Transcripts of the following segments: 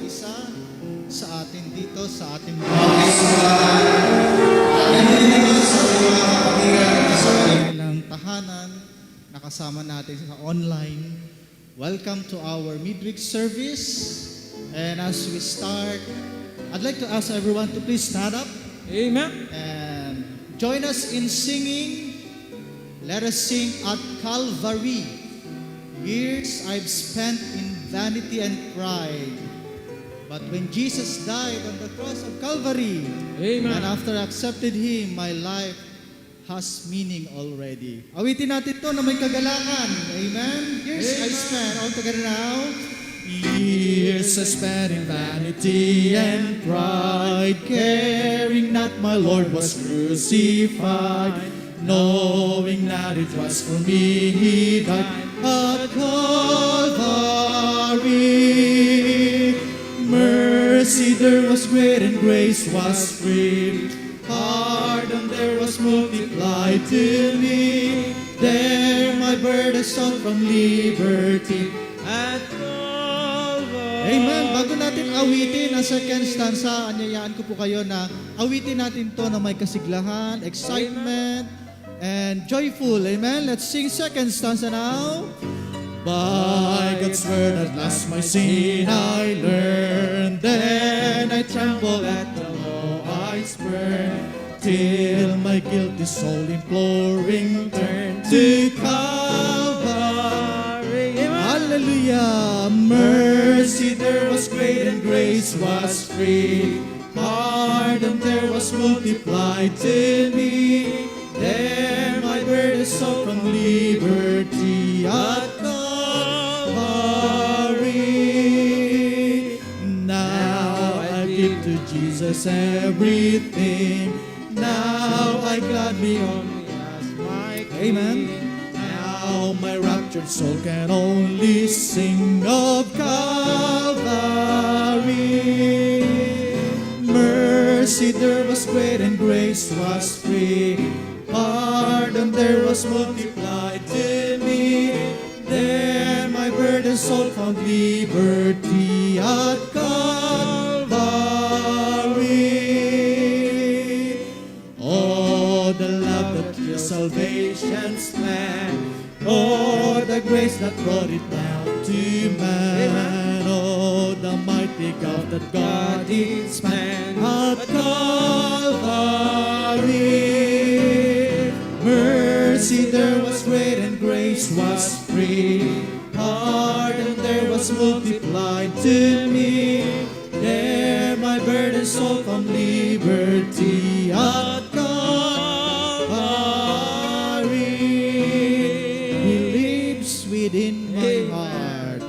isa sa atin dito sa ating ng tahanan, nakasama natin sa online. Welcome to our midweek service. And as we start, I'd like to ask everyone to please stand up. Amen. And join us in singing. Let us sing at Calvary. Years I've spent in vanity and pride. But when Jesus died on the cross of Calvary, Amen. and after I accepted Him, my life has meaning already. Awitin natin to na may kagalakan. Amen? Years I spent, all together now. Years I spent in vanity and pride, caring not my Lord was crucified, knowing that it was for me He died at Calvary. Mercy there was great and grace was free, pardon there was multiplied to me. There my burden sought from liberty at Amen. Bago natin awitin ang second stanza, anyayaan ko po kayo na awitin natin to na may kasiglahan, excitement, and joyful. Amen. Let's sing second stanza now. By God's word at last my sin I learned, then I tremble at the law I spurn, till my guilty soul imploring turned to Calvary. Hallelujah! Mercy there was great and grace was free, pardon there was multiplied to me. There my burden sought from liberty at Calvary. Now I give to Jesus everything. Now I gladly only ask my King. Amen. Now my raptured soul can only sing of Calvary. Mercy there was great and grace was free, pardon there was multiplied to me. There my burden soul found liberty at Calvary. Oh, the love that gives salvation's plan. Oh, the grace that brought it down to man. Oh, the mighty God that God is man at Calvary. Mercy there was great and grace was free, pardon there was multiplied to me. There my burden soul found liberty at Calvary. He lives within my heart.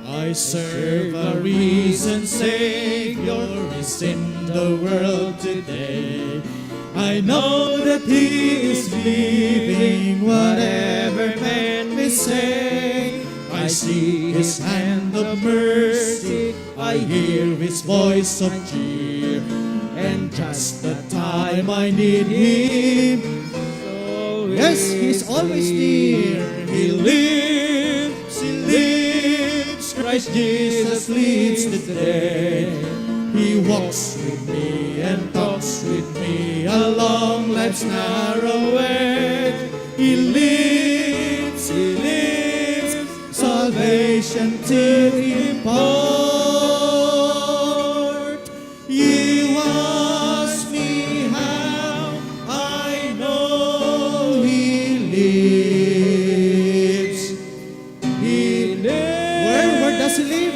I serve a risen Savior is in the world today. I know that He is living, whatever man may say. I see His hand of mercy, I hear His voice of cheer, and just the time I need Him, yes, He's always near. He lives, Christ Jesus lives today. He walks with me and talks with me along life's narrow way. He lives, salvation to impart. You ask me how I know He lives. He lives. Where does He live?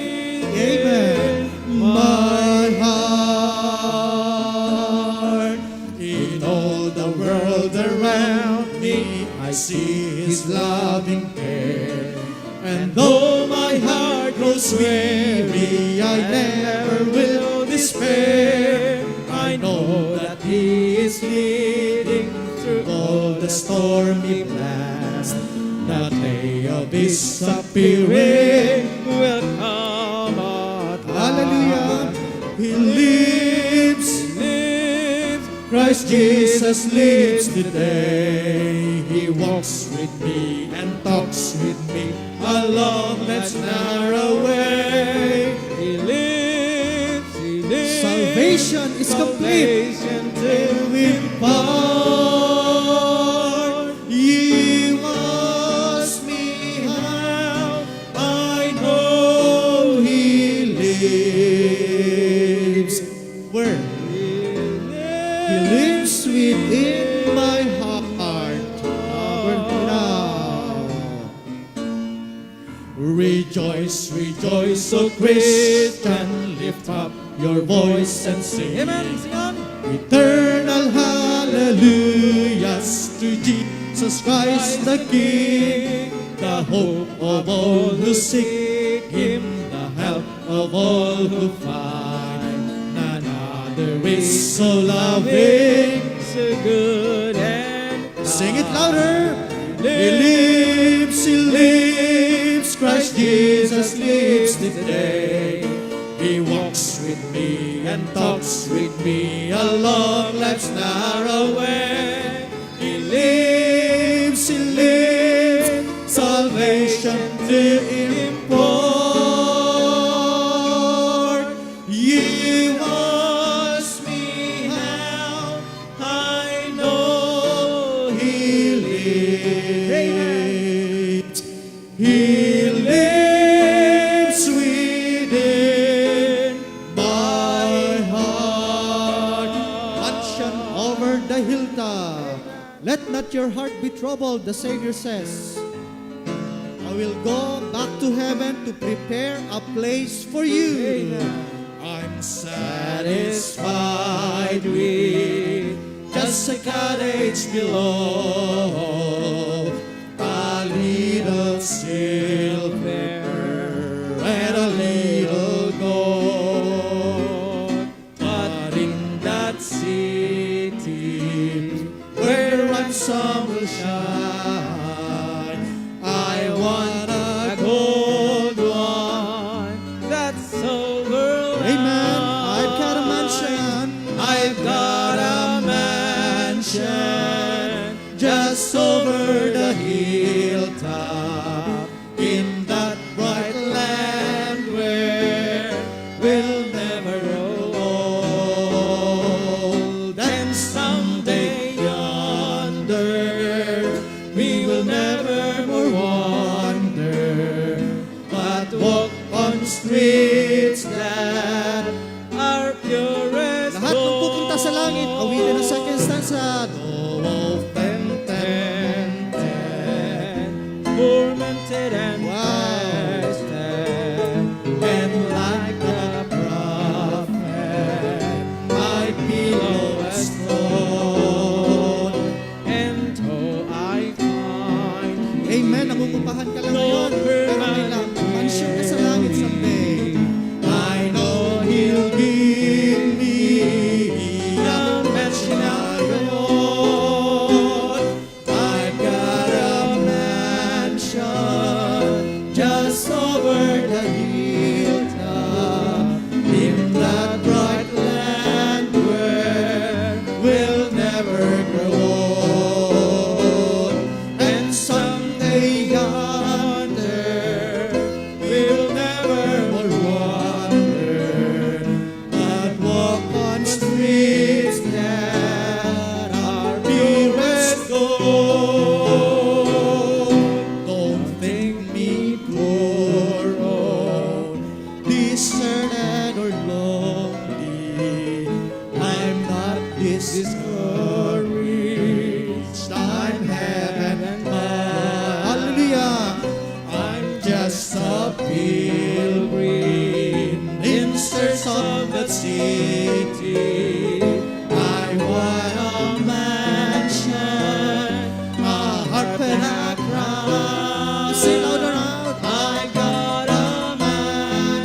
Amen. My heart, in all the world around me, I see His loving care. And though my heart grows weary, I never will despair. I know that He is leading through all the stormy blast. The day of His appearing will come at last. Hallelujah. He lives, Christ Jesus lives today. He walks with me and talks with me along that narrow way. He lives, He lives. Salvation is complete. Salvation till we part. Ye ask me how I know He lives. Where? He lives within my heart. Now. Rejoice, rejoice, O Christian, lift up your voice and sing. Amen. Sing on. Eternal hallelujahs to Jesus Christ the King, the hope of all who seek Him, the help of all who find. None other is so loving, so good and kind. Sing it louder. He lives, Christ Jesus lives today. He walks with me and talks with me along life's narrow way. He lives, salvation to impart. Ye ask me how I know He lives. He lives within my heart. Mansion over the hilltop. Let not your heart be troubled, the Savior says. I will go back to heaven to prepare a place for you. I'm satisfied with just a cottage below, a little silver and a little gold. But in that city where ransom will shine, I want a gold one that's so world. Amen. I've got a mansion. I've got a mansion just over the hilltop in that bright land where we'll never grow old. And someday yonder we will never more wander, but walk on streets that are pure as Lahat ng pupunta sa langit, awitin ang second stanza. Tormented and Wow. tested, and like a prophet, my pillow has thrown, and though I find Amen. Nangungupahan ka lang ngayon. Pero may mansion ka sa langit someday. I know He'll give me a mansion I want. I've got a mansion just over the hilltop in that bright land where we'll never grow old. And someday yonder we'll never more wander, but walk on streets that are pure as gold. Don't think me poor, oh, deserted or lonely. I'm not discouraged. I'm heaven bound. Hallelujah. I'm just a pilgrim in search of that city. I want a mansion, a harp and a crown. Sing louder out. I got a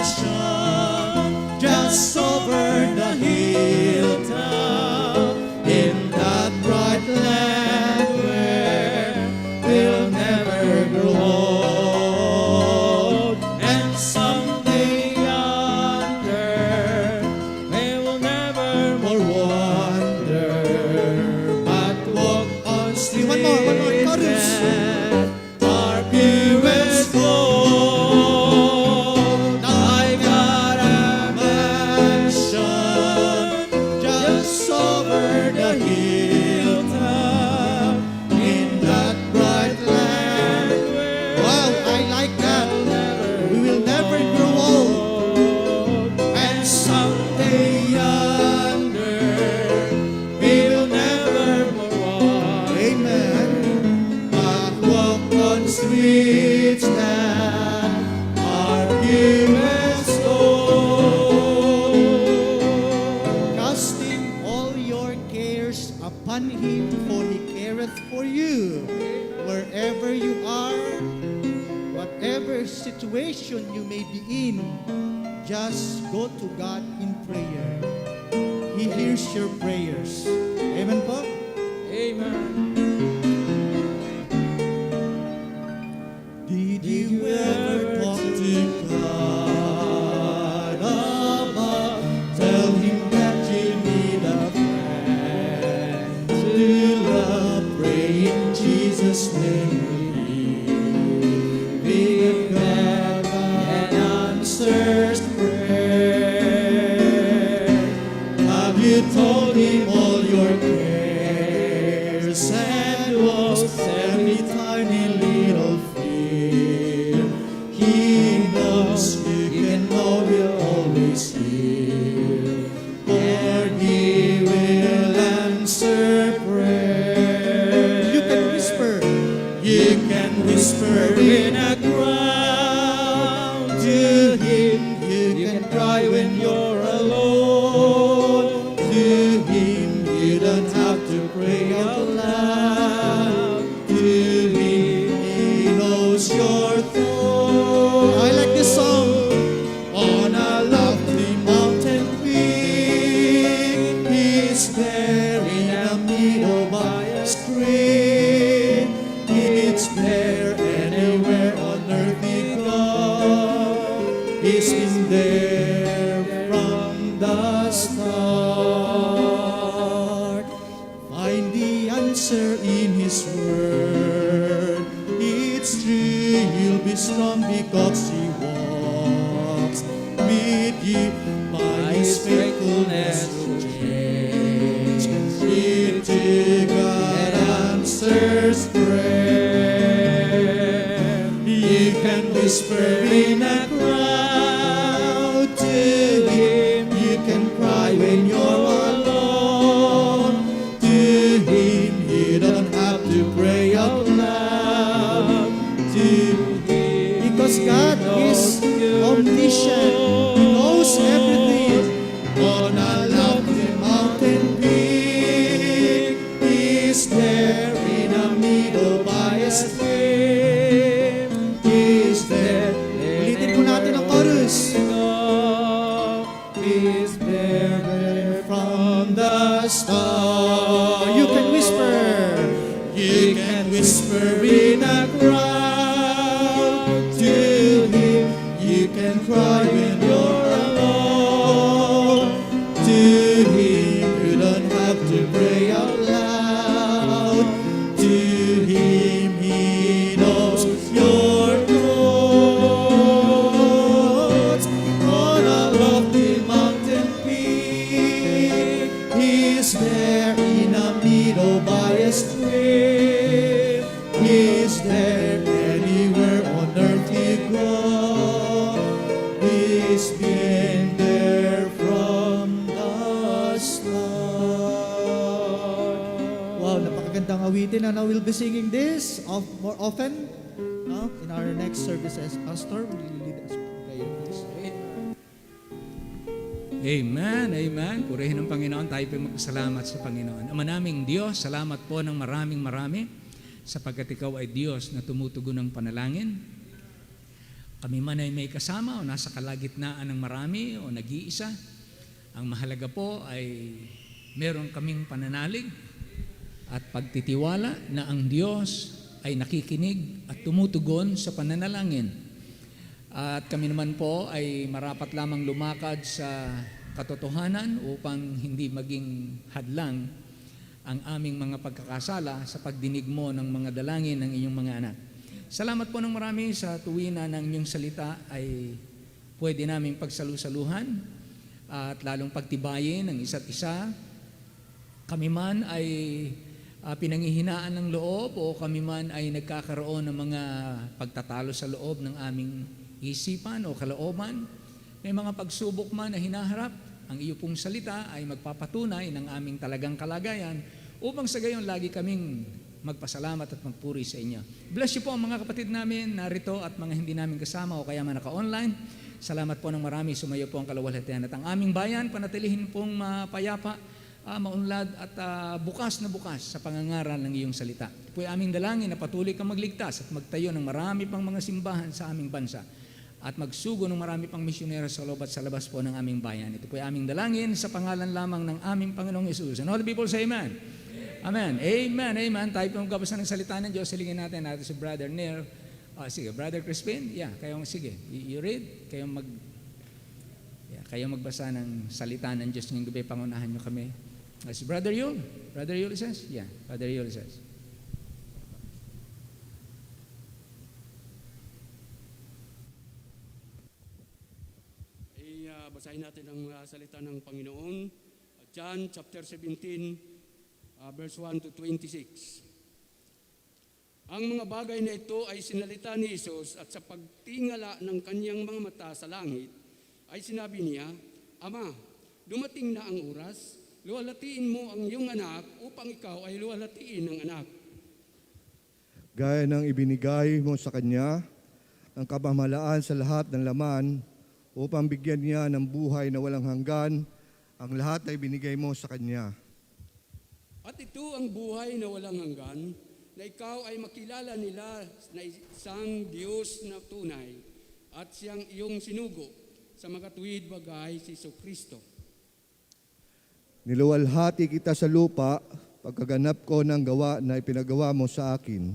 mansion just over the hilltop in that bright land where we'll never grow old. And someday yonder we will never more run him, for he careth for you. Wherever you are, whatever situation you may be in, just go to God in prayer. He hears your prayers. Amen po? Amen. Did you ever talk to God about, tell him that you need a friend to love, pray in Jesus' name, believe God and answers prayer. Have you told him all your cares and woes, every tiny little fear? He knows, you can know he'll always hear, for he will answer prayer. You can whisper. You can whisper in a crowd to him. You can cry when you're alone. To him, you don't have to pray out loud. To him, he knows your thoughts. I like this song. On a lovely mountain peak, he's there in a meadow by a stream. It's there anywhere on earth he goes. He's been there from the start. Find the answer in his word. It's true, you'll be strong because he walks with you. By his faithfulness will change. Into God answers prayer. You can whisper in a crowd to him. You can cry when you're alone. To him, you don't have to pray out loud. To him, because God is omniscient. He knows everything. On a lovely mountain peak, he's there in a meadow by a stream. He's there. Ulitin po natin ang chorus. He's there from the start. You can whisper. You can whisper in a crowd to him. You can cry when you're alone. To him, you don't have to pray out loud. To him, he knows your thoughts. On a lofty mountain peak, he's there in a meadow by a stream. He's there anywhere on earth you go. He's been there from the start. Wow, napakagandang awitin, and I will be singing this more often in our next services. Pastor, will you lead us in prayer, please? Amen, amen. Purihin ng Panginoon, tayo po magpasalamat sa Panginoon. Ama naming Diyos, salamat po ng maraming marami sapagkat ikaw ay Diyos na tumutugon ng panalangin. Kami man ay may kasama o nasa kalagitnaan ng marami o nag-iisa. Ang mahalaga po ay meron kaming pananalig at pagtitiwala na ang Diyos ay nakikinig at tumutugon sa pananalangin. At kami naman po ay marapat lamang lumakad sa katotohanan upang hindi maging hadlang ang aming mga pagkakasala sa pagdinig mo ng mga dalangin ng inyong mga anak. Salamat po ng marami sa tuwina ng inyong salita ay pwede namin pagsalusaluhan at lalong pagtibayin ng isa't isa. Kami man ay pinanghihinaan ng loob o kami man ay nagkakaroon ng mga pagtatalo sa loob ng aming isipan o kalooban, may mga pagsubok man na hinaharap, ang iyo pong salita ay magpapatunay ng aming talagang kalagayan upang sa gayon lagi kaming magpasalamat at magpuri sa inyo. Bless you po ang mga kapatid namin narito at mga hindi namin kasama o kaya man naka-online. Salamat po ng marami, sumayo po ang kaluwalhatian at ang aming bayan, panatilihin pong mapayapa maunlad at bukas na bukas sa pangangaral ng iyong salita. Ito po ay aming dalangin na patuloy kang magligtas at magtayo ng marami pang mga simbahan sa aming bansa at magsugo ng marami pang misyonero sa loob at sa labas po ng aming bayan. Ito po ay aming dalangin sa pangalan lamang ng aming Panginoong Yesus. And all the people say amen. Amen. Amen. Amen. Tayo po magkabasa ng salita ng Diyos. Silingin natin si Brother Nair. Sige, Brother Crispin. Yeah, sige. You read. Kayo magbasa ng salita ng Diyos ngayong gabi. Pangunahan nyo kami. Si Brother Yul. Brother Yul says? Yeah, Brother Yul says. Basahin natin ang salita ng Panginoon. John chapter 17, verse 1 to 26. Ang mga bagay na ito ay sinalita ni Jesus at sa pagtingala ng kanyang mga mata sa langit, ay sinabi niya, Ama, dumating na ang oras, luwalhatiin mo ang iyong anak upang ikaw ay luwalhatiin ng anak. Gaya ng ibinigay mo sa Kanya, ang kapamahalaan sa lahat ng laman, upang bigyan niya ng buhay na walang hanggan, ang lahat ay binigay mo sa Kanya. At ito ang buhay na walang hanggan, na ikaw ay makilala nila na isang Diyos na tunay, at siyang iyong sinugo sa makatuwid bagay si Kristo. Niluwalhati kita sa lupa, pagkaganap ko ng gawa na ipinagawa mo sa akin.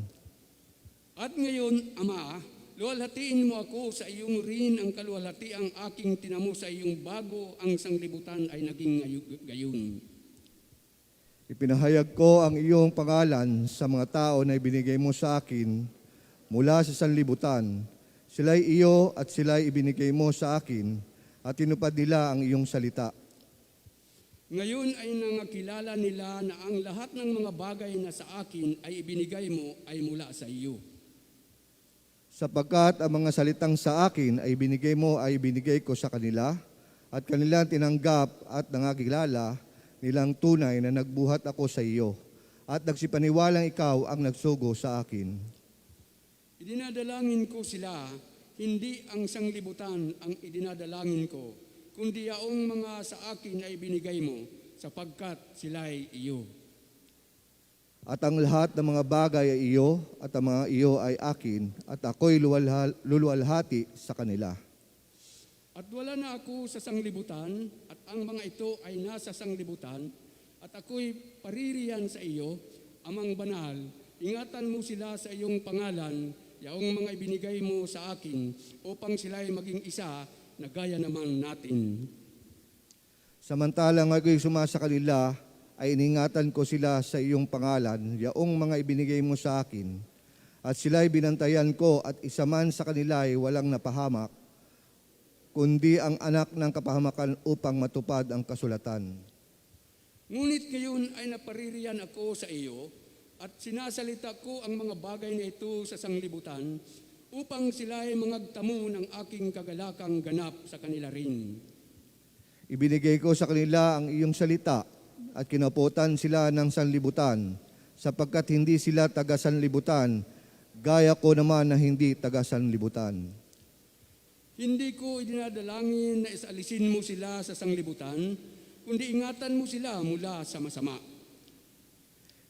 At ngayon, Ama, luwalhatiin mo ako sa iyong rin ang kaluwalhatiang aking tinamo sa iyong bago ang sanglibutan ay naging gayon. Ipinahayag ko ang iyong pangalan sa mga tao na ibinigay mo sa akin mula sa sanlibutan. Sila'y iyo at sila'y ibinigay mo sa akin at tinupad nila ang iyong salita. Ngayon ay nangakilala nila na ang lahat ng mga bagay na sa akin ay ibinigay mo ay mula sa iyo. Sapagkat ang mga salitang sa akin ay binigay mo ay binigay ko sa kanila at kanilang tinanggap at nangakilala nilang tunay na nagbuhat ako sa iyo at nagsipaniwalang ikaw ang nagsugo sa akin. Idinadalangin ko sila, hindi ang sanglibutan ang idinadalangin ko, kundi yaong mga sa akin ay binigay mo sapagkat sila'y iyo. At ang lahat ng mga bagay ay iyo at ang mga iyo ay akin at ako'y luluwalhati sa kanila. At wala na ako sa sanglibutan at ang mga ito ay nasa sanglibutan at ako'y paririyan sa iyo, Amang Banal, ingatan mo sila sa iyong pangalan, yaong mga ibinigay mo sa akin upang sila ay maging isa na gaya naman natin. Samantalang ako'y sumasa kanila, ay iningatan ko sila sa iyong pangalan, yaong mga ibinigay mo sa akin. At sila'y binantayan ko at isa man sa kanila ay walang napahamak, kundi ang anak ng kapahamakan upang matupad ang kasulatan. Ngunit ngayon ay napaririyan ako sa iyo at sinasalita ko ang mga bagay na ito sa sanglibutan upang sila ay mangagtamo ng aking kagalakang ganap sa kanila rin. Ibinigay ko sa kanila ang iyong salita at kinaputan sila ng sanlibutan, sapagkat hindi sila taga-sanlibutan, gaya ko naman na hindi taga-sanlibutan. Hindi ko idinadalangin na isalisin mo sila sa sanglibutan, kundi ingatan mo sila mula sa masama.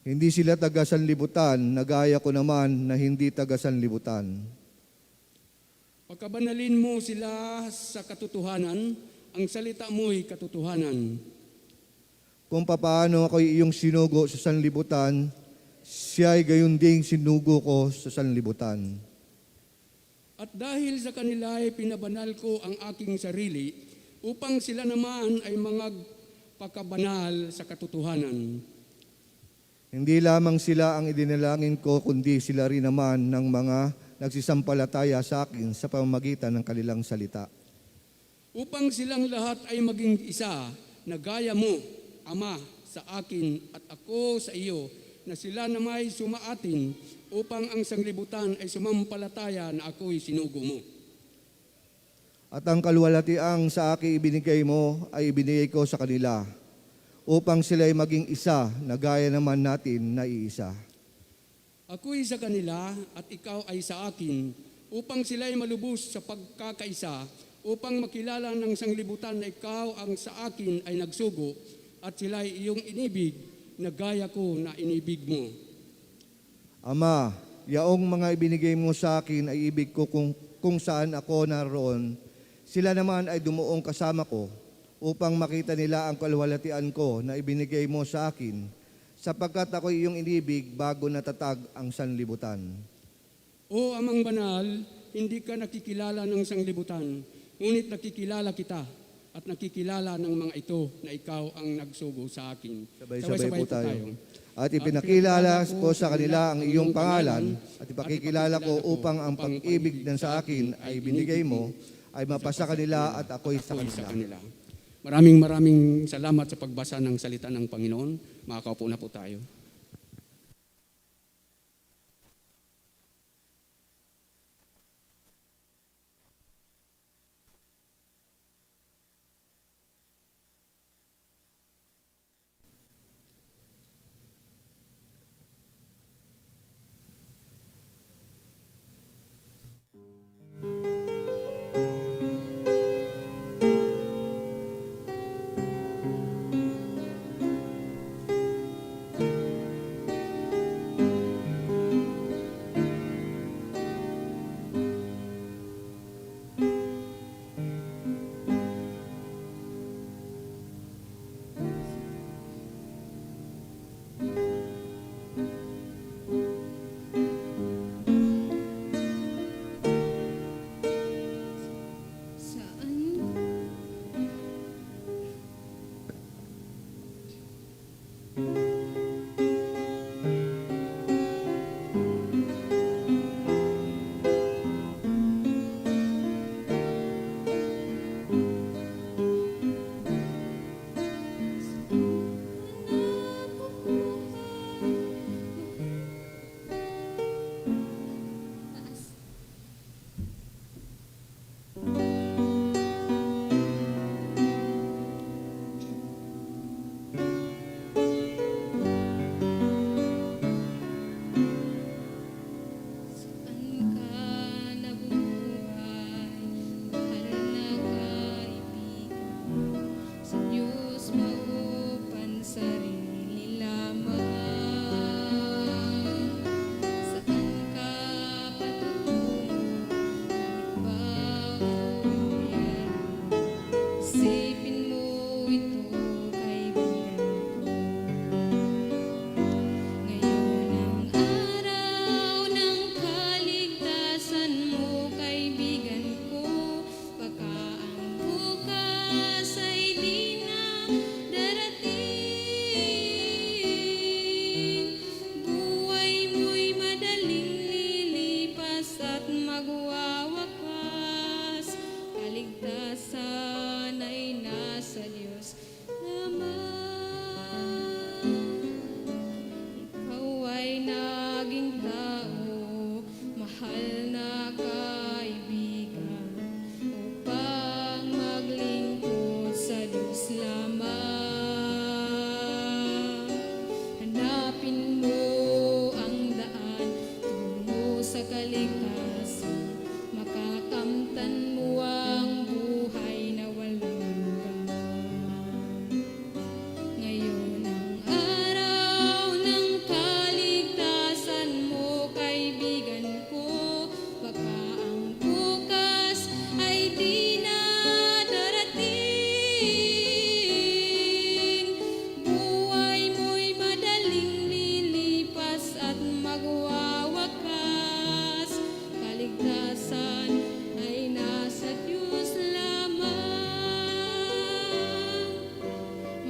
Hindi sila taga-sanlibutan, na gaya ko naman na hindi taga-sanlibutan. Pagkabanalin mo sila sa katotohanan, ang salita mo'y katotohanan. Kung papaano ako'y iyong sinugo sa sanlibutan, siya'y gayon ding sinugo ko sa sanlibutan. At dahil sa kanila ay pinabanal ko ang aking sarili upang sila naman ay magpakabanal sa katotohanan. Hindi lamang sila ang idinalangin ko, kundi sila rin naman ng mga nagsisampalataya sa akin sa pamamagitan ng kanilang salita. Upang silang lahat ay maging isa na gaya mo, Ama, sa akin at ako sa iyo, na sila na may sumaatin upang ang sanglibutan ay sumampalataya na ako'y sinugo mo. At ang kaluwalhatiang sa akin ibinigay mo ay ibinigay ko sa kanila, upang sila ay maging isa na gaya naman natin na iisa. Ako'y sa kanila at ikaw ay sa akin, upang sila ay malubos sa pagkakaisa, upang makilala ng sanglibutan na ikaw ang sa akin ay nagsugo, at sila ay iyong inibig na gaya ko na inibig mo. Ama, yaong mga ibinigay mo sa akin ay ibig ko kung saan ako naroon. Sila naman ay dumuong kasama ko upang makita nila ang kaluwalhatian ko na ibinigay mo sa akin, sapagkat ako iyong inibig bago natatag ang sanlibutan. O Amang Banal, hindi ka nakikilala ng sanglibutan, ngunit nakikilala kita at nakikilala ng mga ito na ikaw ang nagsugo sa akin. Sabay-sabay po tayo. At ipinakilala ko sa kanila ang iyong pangalan at ipakikilala ko upang ang pag-ibig ng sa akin ay binigay mo ay mapasa kanila at ako'y sa kanila. Maraming salamat sa pagbasa ng salita ng Panginoon. Makakaupo na po tayo.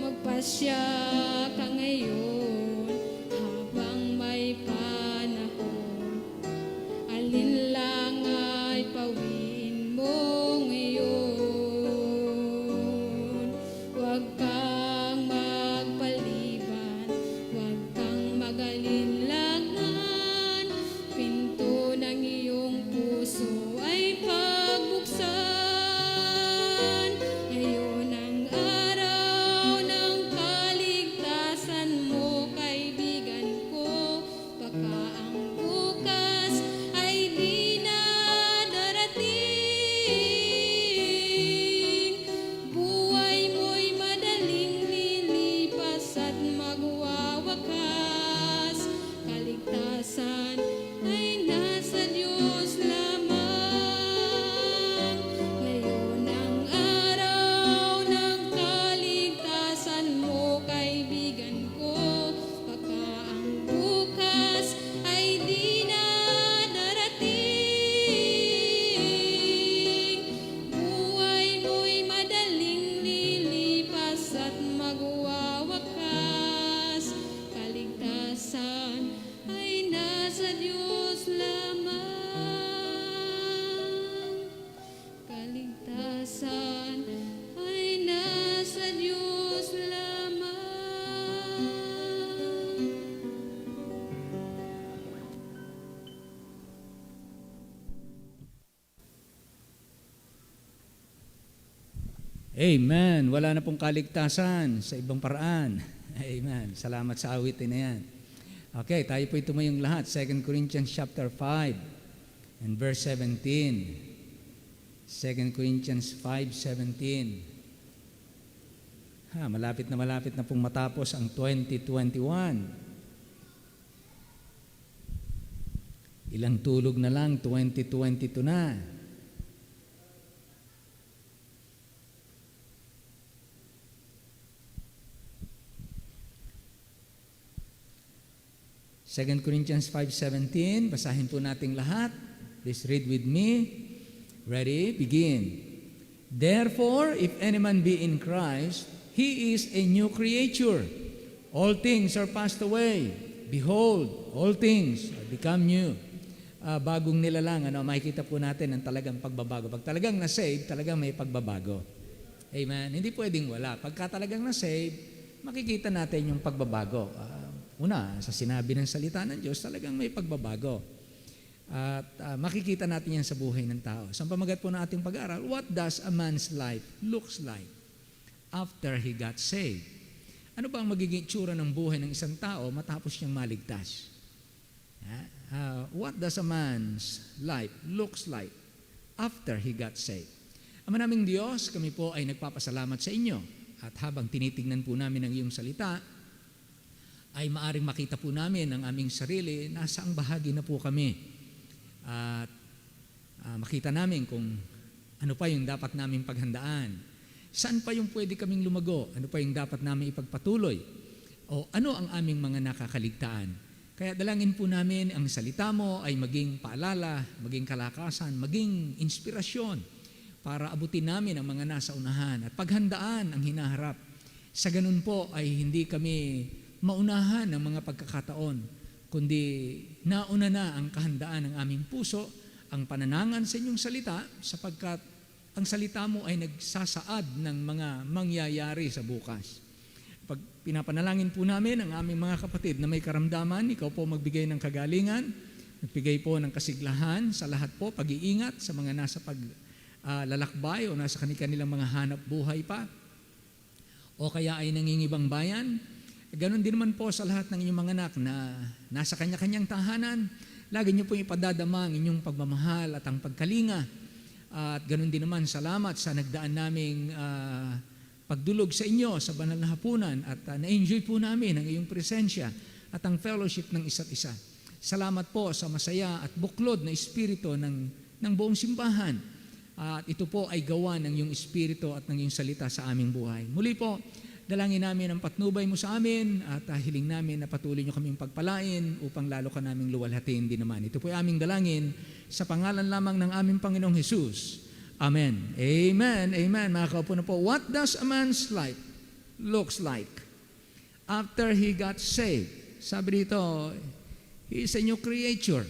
Magpasya ka ngayon habang may panahon. Alin lang ay pawiin mo ngayon. Huwag kang magpaliban, huwag kang mag-alinlangan. Pinto ng iyong puso ay pagbuksan. Ngayon ang araw ng kaligtasan. Amen. Wala na pong kaligtasan sa ibang paraan. Amen. Salamat sa awitin na yan. Okay, tayo po tumayong lahat. 2 Corinthians chapter 5 and verse 17. 2 Corinthians 5:17. Malapit na pong matapos ang 2021. Ilang tulog na lang, 2022 na. Second Corinthians 5:17, basahin po nating lahat. Please read with me. Ready? Begin. Therefore, if any man be in Christ, he is a new creature. All things are passed away. Behold, all things are become new. Bagong nilalang, makikita po natin ang talagang pagbabago. Pag talagang na-save, talagang may pagbabago. Amen? Hindi pwedeng wala. Pagka talagang na-save, makikita natin yung pagbabago. Una, sa sinabi ng salita ng Diyos, talagang may pagbabago. At makikita natin yan sa buhay ng tao. Sa pamagat po ng ating pag-aaral, what does a man's life looks like after he got saved? Ano ba ang magiging itsura ng buhay ng isang tao matapos niyang maligtas? What does a man's life looks like after he got saved? Ama naming Diyos, kami po ay nagpapasalamat sa inyo. At habang tinitingnan po namin ang iyong salita, ay maaring makita po namin ang aming sarili, nasaang bahagi na po kami. At makita namin kung ano pa yung dapat naming paghandaan. Saan pa yung pwede kaming lumago? Ano pa yung dapat namin ipagpatuloy? O ano ang aming mga nakakaligtaan? Kaya dalangin po namin ang salita mo ay maging paalala, maging kalakasan, maging inspirasyon para abutin namin ang mga nasa unahan at paghandaan ang hinaharap. Sa ganun po ay hindi kami maunahan ng mga pagkakataon, kundi nauna na ang kahandaan ng aming puso, ang pananangan sa inyong salita, sapagkat ang salita mo ay nagsasaad ng mga mangyayari sa bukas. Pag pinapanalangin po namin ang aming mga kapatid na may karamdaman, ikaw po magbigay ng kagalingan, magbigay po ng kasiglahan sa lahat po, pag-iingat sa mga nasa paglalakbay o nasa kanilang mga hanap buhay pa, o kaya ay nangingibang bayan. Ganon din naman po sa lahat ng inyong mga anak na nasa kanya-kanyang tahanan. Lagi niyo po ipadadama ang inyong pagmamahal at ang pagkalinga. At ganon din naman, salamat sa nagdaan naming pagdulog sa inyo sa banal na hapunan at na-enjoy po namin ang iyong presensya at ang fellowship ng isa't isa. Salamat po sa masaya at buklod na espiritu ng buong simbahan. At ito po ay gawa ng iyong espiritu at ng iyong salita sa aming buhay. Muli po, dalangin namin ang patnubay mo sa amin at hiling namin na patuloy nyo kaming pagpalain upang lalo ka naming luwalhatiin din naman. Ito po ay aming dalangin sa pangalan lamang ng aming Panginoong Jesus. Amen. Amen. Amen. Mga kaupo na po, what does a man's life looks like after he got saved? Sabi dito, he is a new creature.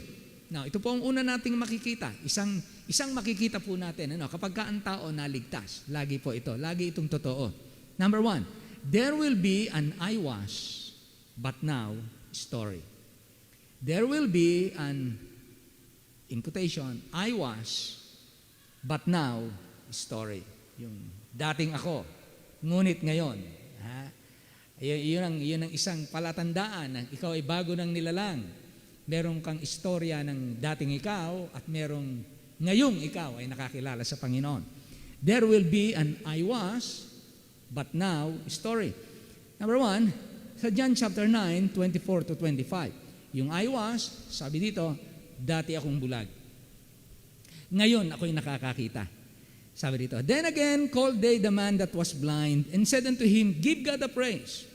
Now, ito po ang una nating makikita. Isang makikita po natin, kapag ka ang tao naligtas. Lagi po ito. Lagi itong totoo. Number 1, there will be an I was, but now story. There will be an, in quotation, I was, but now story. Yung dating ako, ngunit ngayon. Yun ang isang palatandaan na ikaw ay bago ng nilalang. Meron kang istorya ng dating ikaw at merong ngayong ikaw ay nakakilala sa Panginoon. There will be an I was, but now, story. Number 1, sa John chapter 9, 24 to 25. Yung I was, sabi dito, dati akong bulag. Ngayon, ako'y nakakakita. Sabi dito, then again called they the man that was blind and said unto him, give God the praise.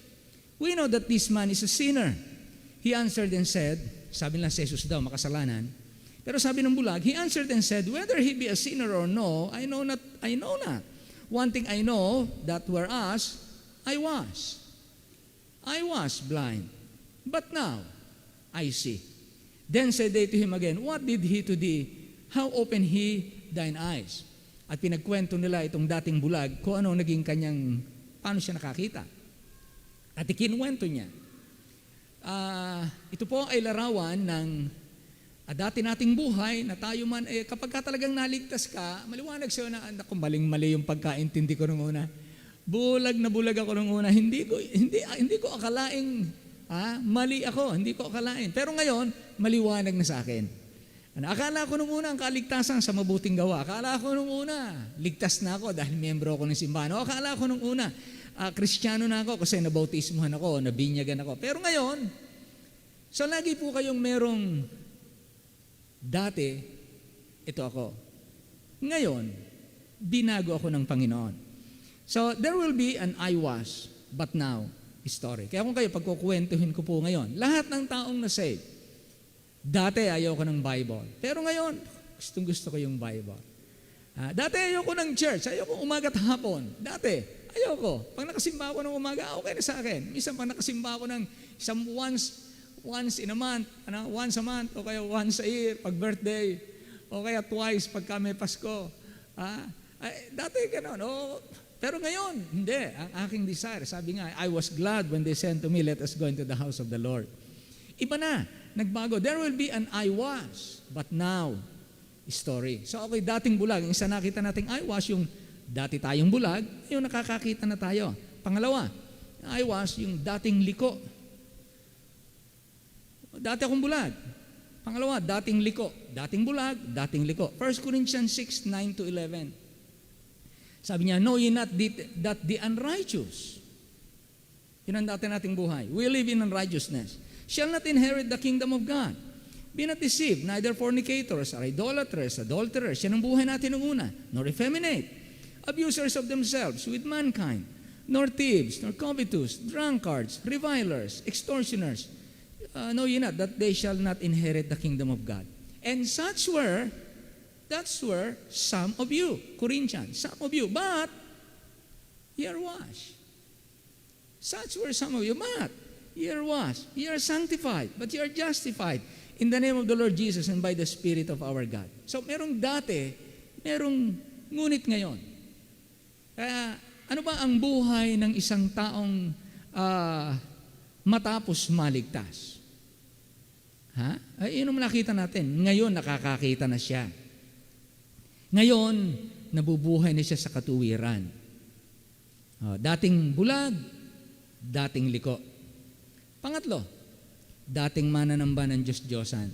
We know that this man is a sinner. He answered and said, sabi lang si Jesus daw, makasalanan. Pero sabi ng bulag, he answered and said, whether he be a sinner or no, I know not. One thing I know, that whereas I was blind, but now I see. Then said they to him again, what did he to thee? How opened he thine eyes? At pinagkwento nila itong dating bulag kung ano naging kanyang, paano siya nakakita. At ikinuwento niya. Ito po ay larawan ng At dati nating buhay na tayo man, kapag ka talagang naligtas ka, maliwanag sa'yo na, naku, maling-mali yung pagkaintindi ko nung una. Bulag na bulag ako nung una. Hindi ko akalaing mali ako. Hindi ko akalain. Pero ngayon, maliwanag na sa akin. Akala ko nung una ang kaligtasan sa mabuting gawa. Akala ko nung una, ligtas na ako dahil miyembro ako ng simbahan. O akala ko nung una, Kristiyano na ako kasi nabautismuhan ako, nabinyagan ako. Pero ngayon, so lagi po kayong merong dati, ito ako. Ngayon, binago ako ng Panginoon. So there will be an I was, but now story. Kaya kung kayo, pagkukwentuhin ko po ngayon, lahat ng taong na-save, dati ayaw ko ng Bible. Pero ngayon, gustong-gusto ko yung Bible. Dati ayaw ko ng church. Ayaw ko umaga at hapon. Dati, ayaw ko. Pag nakasimba ako ng umaga, okay na sa akin. Minsan pag nakasimba ako ng once in a month, once a month, o kaya once a year, pag birthday, o kaya twice pag may Pasko. Dati gano'n. Pero ngayon, hindi. Ang aking desire, sabi nga, I was glad when they said to me, let us go into the house of the Lord. Iba na. Nagbago. There will be an I was, but now, story. So okay, dating bulag. Yung isa nakita nating I was, yung dati tayong bulag, yung nakakakita na tayo. Pangalawa, I was, yung dating liko. Dati akong bulag. Pangalawa, dating liko. Dating bulag, dating liko. 1 Corinthians 6, 9-11. Sabi niya, know ye not that the unrighteous, yun ang dati nating buhay, we live in unrighteousness, shall not inherit the kingdom of God. Be not deceived, neither fornicators, or idolaters, adulterers, yan ang buhay natin nung una, nor effeminate, abusers of themselves with mankind, nor thieves, nor covetous, drunkards, revilers, extortioners. Know ye not that they shall not inherit the kingdom of God. And that's where some of you, Corinthians, some of you, but ye are washed. Such were some of you, but ye are washed, ye are sanctified, but ye are justified in the name of the Lord Jesus and by the Spirit of our God. So merong dati, merong ngunit ngayon. Kaya ano ba ang buhay ng isang taong matapos maligtas? Ay, yun ang nakita natin. Ngayon nakakakita na siya. Ngayon, nabubuhay na siya sa katuwiran. Dating bulag, dating liko. Pangatlo, dating mananamba ng Diyos-Diyosan.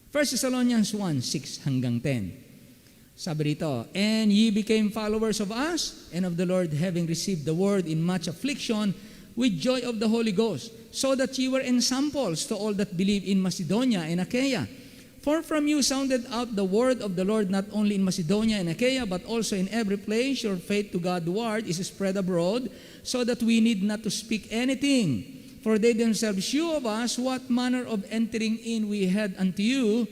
1 Thessalonians 1, 6-10. Sabi rito, and ye became followers of us and of the Lord, having received the word in much affliction with joy of the Holy Ghost, so that ye were ensamples to all that believe in Macedonia and Achaia. For from you sounded out the word of the Lord not only in Macedonia and Achaia, but also in every place your faith to God's word is spread abroad, so that we need not to speak anything. For they themselves shew of us what manner of entering in we had unto you,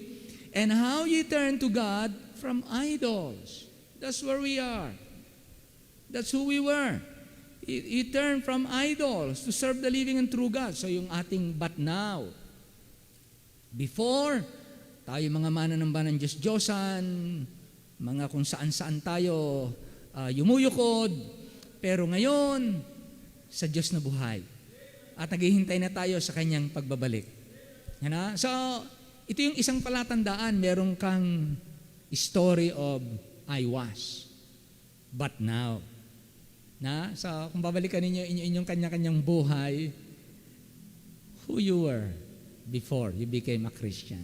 and how ye turned to God from idols. That's where we are. That's who we were. You turn from idols to serve the living and true God. So yung ating but now. Before, tayo mga mananamba ng Diyos-Diyosan, mga kung saan-saan tayo yumuyukod, pero ngayon, sa Diyos na buhay. At naghihintay na tayo sa Kanyang pagbabalik. So, ito yung isang palatandaan, meron kang story of I was, but now. So, kung babalikan ninyo inyong kanya-kanyang buhay, who you were before you became a Christian.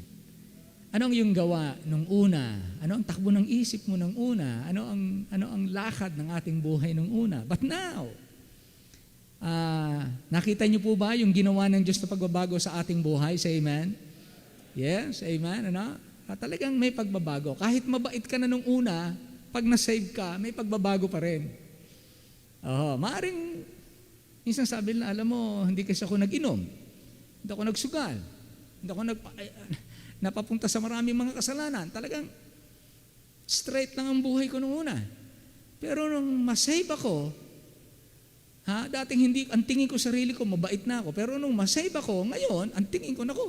Ano ang iyong gawa nung una? Ano ang takbo ng isip mo nung una? Ano ang lakad ng ating buhay nung una? But now, nakita niyo po ba yung ginawa ng Diyos na pagbabago sa ating buhay? Say amen? Yes, amen. Talagang may pagbabago. Kahit mabait ka na nung una, pag na-save ka, may pagbabago pa rin. Maaring, minsan sabi na, alam mo, hindi kasi ako nag-inom. Hindi ako nagsugal. Hindi ako napapunta sa maraming mga kasalanan. Talagang straight lang ang buhay ko nung una. Pero nung ma-save ako, dating hindi, ang tingin ko sarili ko, mabait na ako. Pero nung ma-save ako, ngayon, ang tingin ko, naku,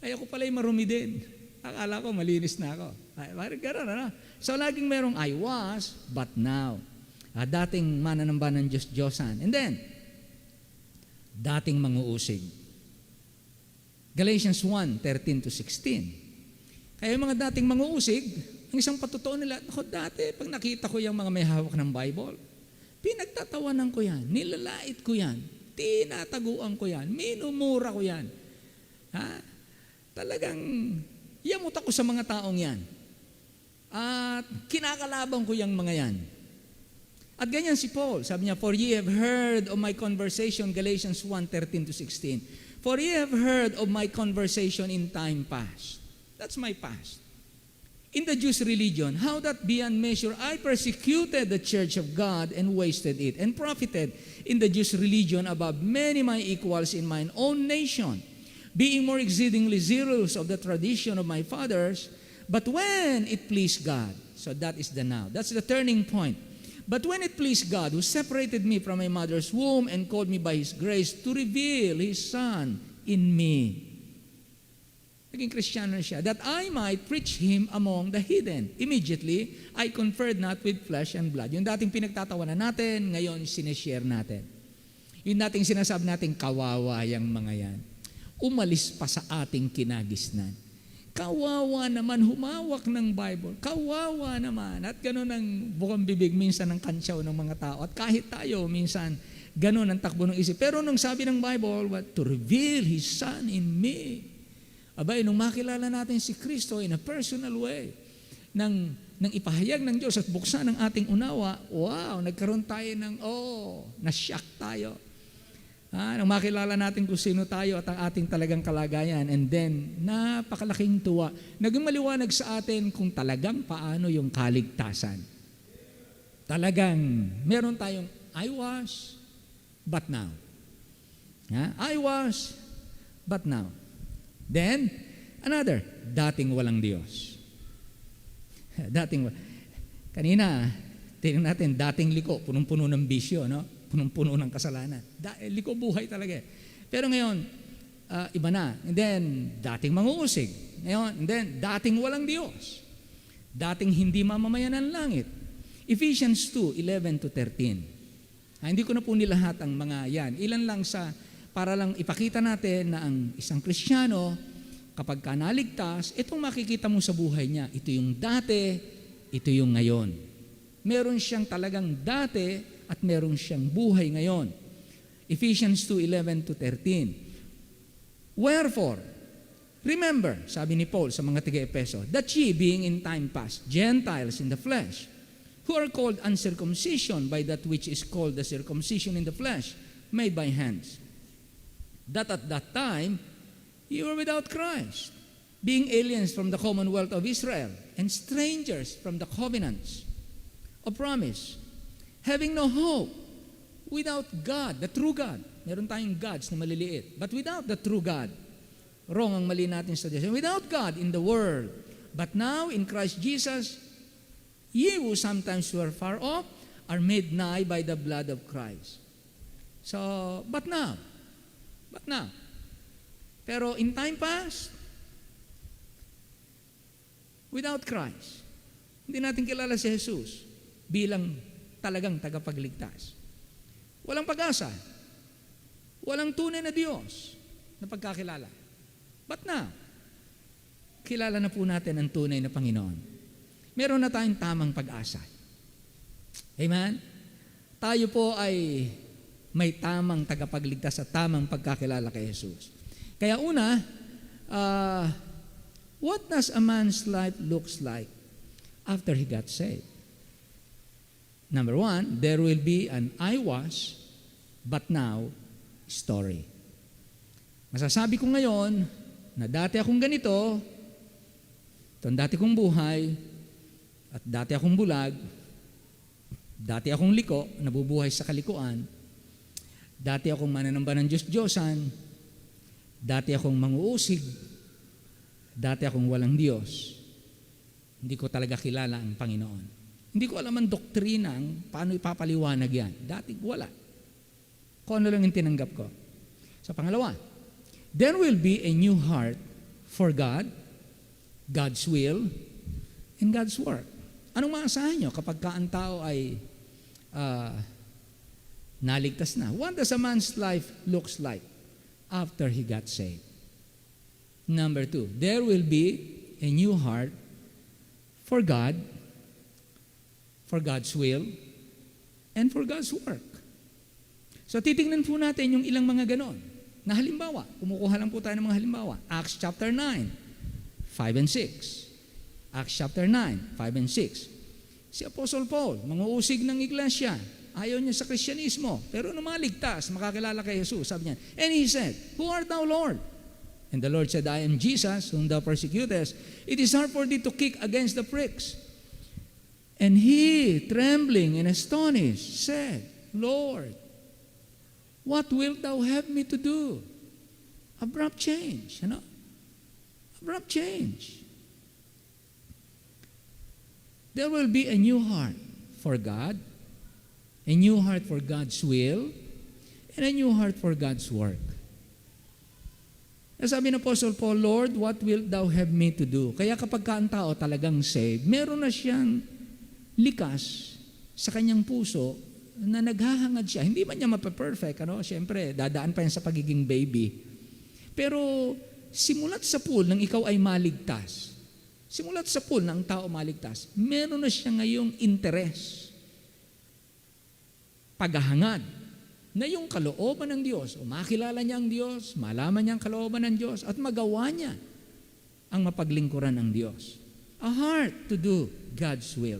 ay ako pala'y marumi din. Akala ko, malinis na ako. Parang gano'n, So, laging merong I was, but now. Dating mananamba ng Diyos-Diyosan. And then, dating manguusig. Galatians 1, 13-16. Kaya yung mga dating manguusig, ang isang patutuo nila, ako dati, pag nakita ko yung mga may hawak ng Bible, pinagtatawanan ko yan, nilalait ko yan, tinataguan ko yan, minumura ko yan. Ha? Talagang yamot ako sa mga taong yan. At kinakalaban ko yung mga yan. At ganyan si Paul, sabi niya, for ye have heard of my conversation, Galatians 1:13-16. For ye have heard of my conversation in time past. That's my past. In the Jewish religion, how that beyond measure I persecuted the church of God and wasted it, and profited in the Jewish religion above many my equals in mine own nation, being more exceedingly zealous of the tradition of my fathers, but when it pleased God, so that is the now, that's the turning point. But when it pleased God, who separated me from my mother's womb and called me by His grace to reveal His Son in me. Naging Kristiyano na siya, that I might preach Him among the heathen. Immediately, I conferred not with flesh and blood. Yung dating pinagtatawanan natin, ngayon sineshare natin. Yung dating sinasabi natin, kawawa yung mga yan. Umalis pa sa ating kinagisnan. Kawawa naman, humawak ng Bible. Kawawa naman. At gano'n ang bukang bibig minsan ng kantsaw ng mga tao. At kahit tayo, minsan, gano'n ang takbo ng isip. Pero nung sabi ng Bible, what? To reveal His Son in me. Abay, nung makilala natin si Kristo in a personal way, nang ipahayag ng Diyos at buksan ng ating unawa, wow, nagkaroon tayo ng, na-shock tayo. Nang makilala natin kung sino tayo at ang ating talagang kalagayan, and then, napakalaking tuwa. Naging maliwanag sa atin kung talagang paano yung kaligtasan. Talagang, meron tayong, I was, but now. I was, but now. Then, another, dating walang Diyos. Kanina, tingnan natin, dating liko, punong-puno ng bisyo, no? Punong-puno ng kasalanan. Liko buhay talaga. Pero ngayon, iba na. And then, dating manguusig. Ngayon, and then, dating walang Diyos. Dating hindi mamamayan ng langit. Ephesians 2:11-13. Hindi ko na po nilahat ang mga yan. Ilan lang para lang ipakita natin na ang isang Kristiyano, kapag ka naligtas, itong makikita mo sa buhay niya. Ito yung dati, ito yung ngayon. Meron siyang talagang dati, at meron siyang buhay ngayon. Ephesians 2:11-13. Wherefore, remember, sabi ni Paul sa mga taga-Epeso, that ye being in time past, Gentiles in the flesh, who are called uncircumcision by that which is called the circumcision in the flesh, made by hands, that at that time you were without Christ, being aliens from the commonwealth of Israel, and strangers from the covenants of promise, having no hope, without God, the true God. Meron tayong gods na maliliit. But without the true God, wrong ang mali natin sa Diyos. Without God in the world. But now, in Christ Jesus, ye who sometimes were far off, are made nigh by the blood of Christ. So, but now. Pero in time past, without Christ, hindi natin kilala si Jesus bilang talagang tagapagligtas. Walang pag-asa. Walang tunay na Diyos na pagkakilala. But now, kilala na po natin ang tunay na Panginoon. Meron na tayong tamang pag-asa. Amen? Tayo po ay may tamang tagapagligtas at tamang pagkakilala kay Jesus. Kaya una, what does a man's life looks like after he got saved? Number one, there will be an I was, but now story. Masasabi ko ngayon na dati akong ganito, itong dati kong buhay, at dati akong bulag, dati akong liko, nabubuhay sa kalikuan, dati akong mananamba ng Diyos-Diyosan, dati akong manguusig, dati akong walang Diyos. Hindi ko talaga kilala ang Panginoon. Hindi ko alam ang doktrina, paano ipapaliwanag yan. Dati wala. Kung ano lang yung tinanggap ko. Sa pangalawa, there will be a new heart for God, God's will, and God's work. Anong maasahan nyo kapag ang tao ay naligtas na? What does a man's life looks like after he got saved? Number two, there will be a new heart for God, for God's will, and for God's work. So titingnan po natin yung ilang mga ganon na halimbawa. Kumukuha lang po tayo ng mga halimbawa. Acts chapter 9, 5 and 6. Acts chapter 9, 5 and 6. Si Apostle Paul, manguusig ng iglesia. Ayaw niya sa Kristyanismo. Pero nung maligtas, makakilala kay Jesus, sabi niya, and he said, "Who art thou, Lord?" And the Lord said, "I am Jesus, whom thou persecutest. It is hard for thee to kick against the pricks." And he, trembling and astonished, said, "Lord, what wilt thou have me to do?" Abrupt change, Abrupt change. There will be a new heart for God, a new heart for God's will, and a new heart for God's work. Sabi ng Apostle Paul, "Lord, what wilt thou have me to do?" Kaya kapag ang tao talagang saved, meron na siyang likas sa kanyang puso na naghahangad siya. Hindi man niya mapaperfect, Siyempre, dadaan pa yan sa pagiging baby. Pero simulat sa pool nang ikaw ay maligtas, simulat sa pool ng tao maligtas, meron na siya ngayong interes, paghahangad, na yung kalooban ng Diyos, o makilala niya ang Diyos, malaman niya ang kalooban ng Diyos, at magawa niya ang mapaglingkuran ng Diyos. A heart to do God's will.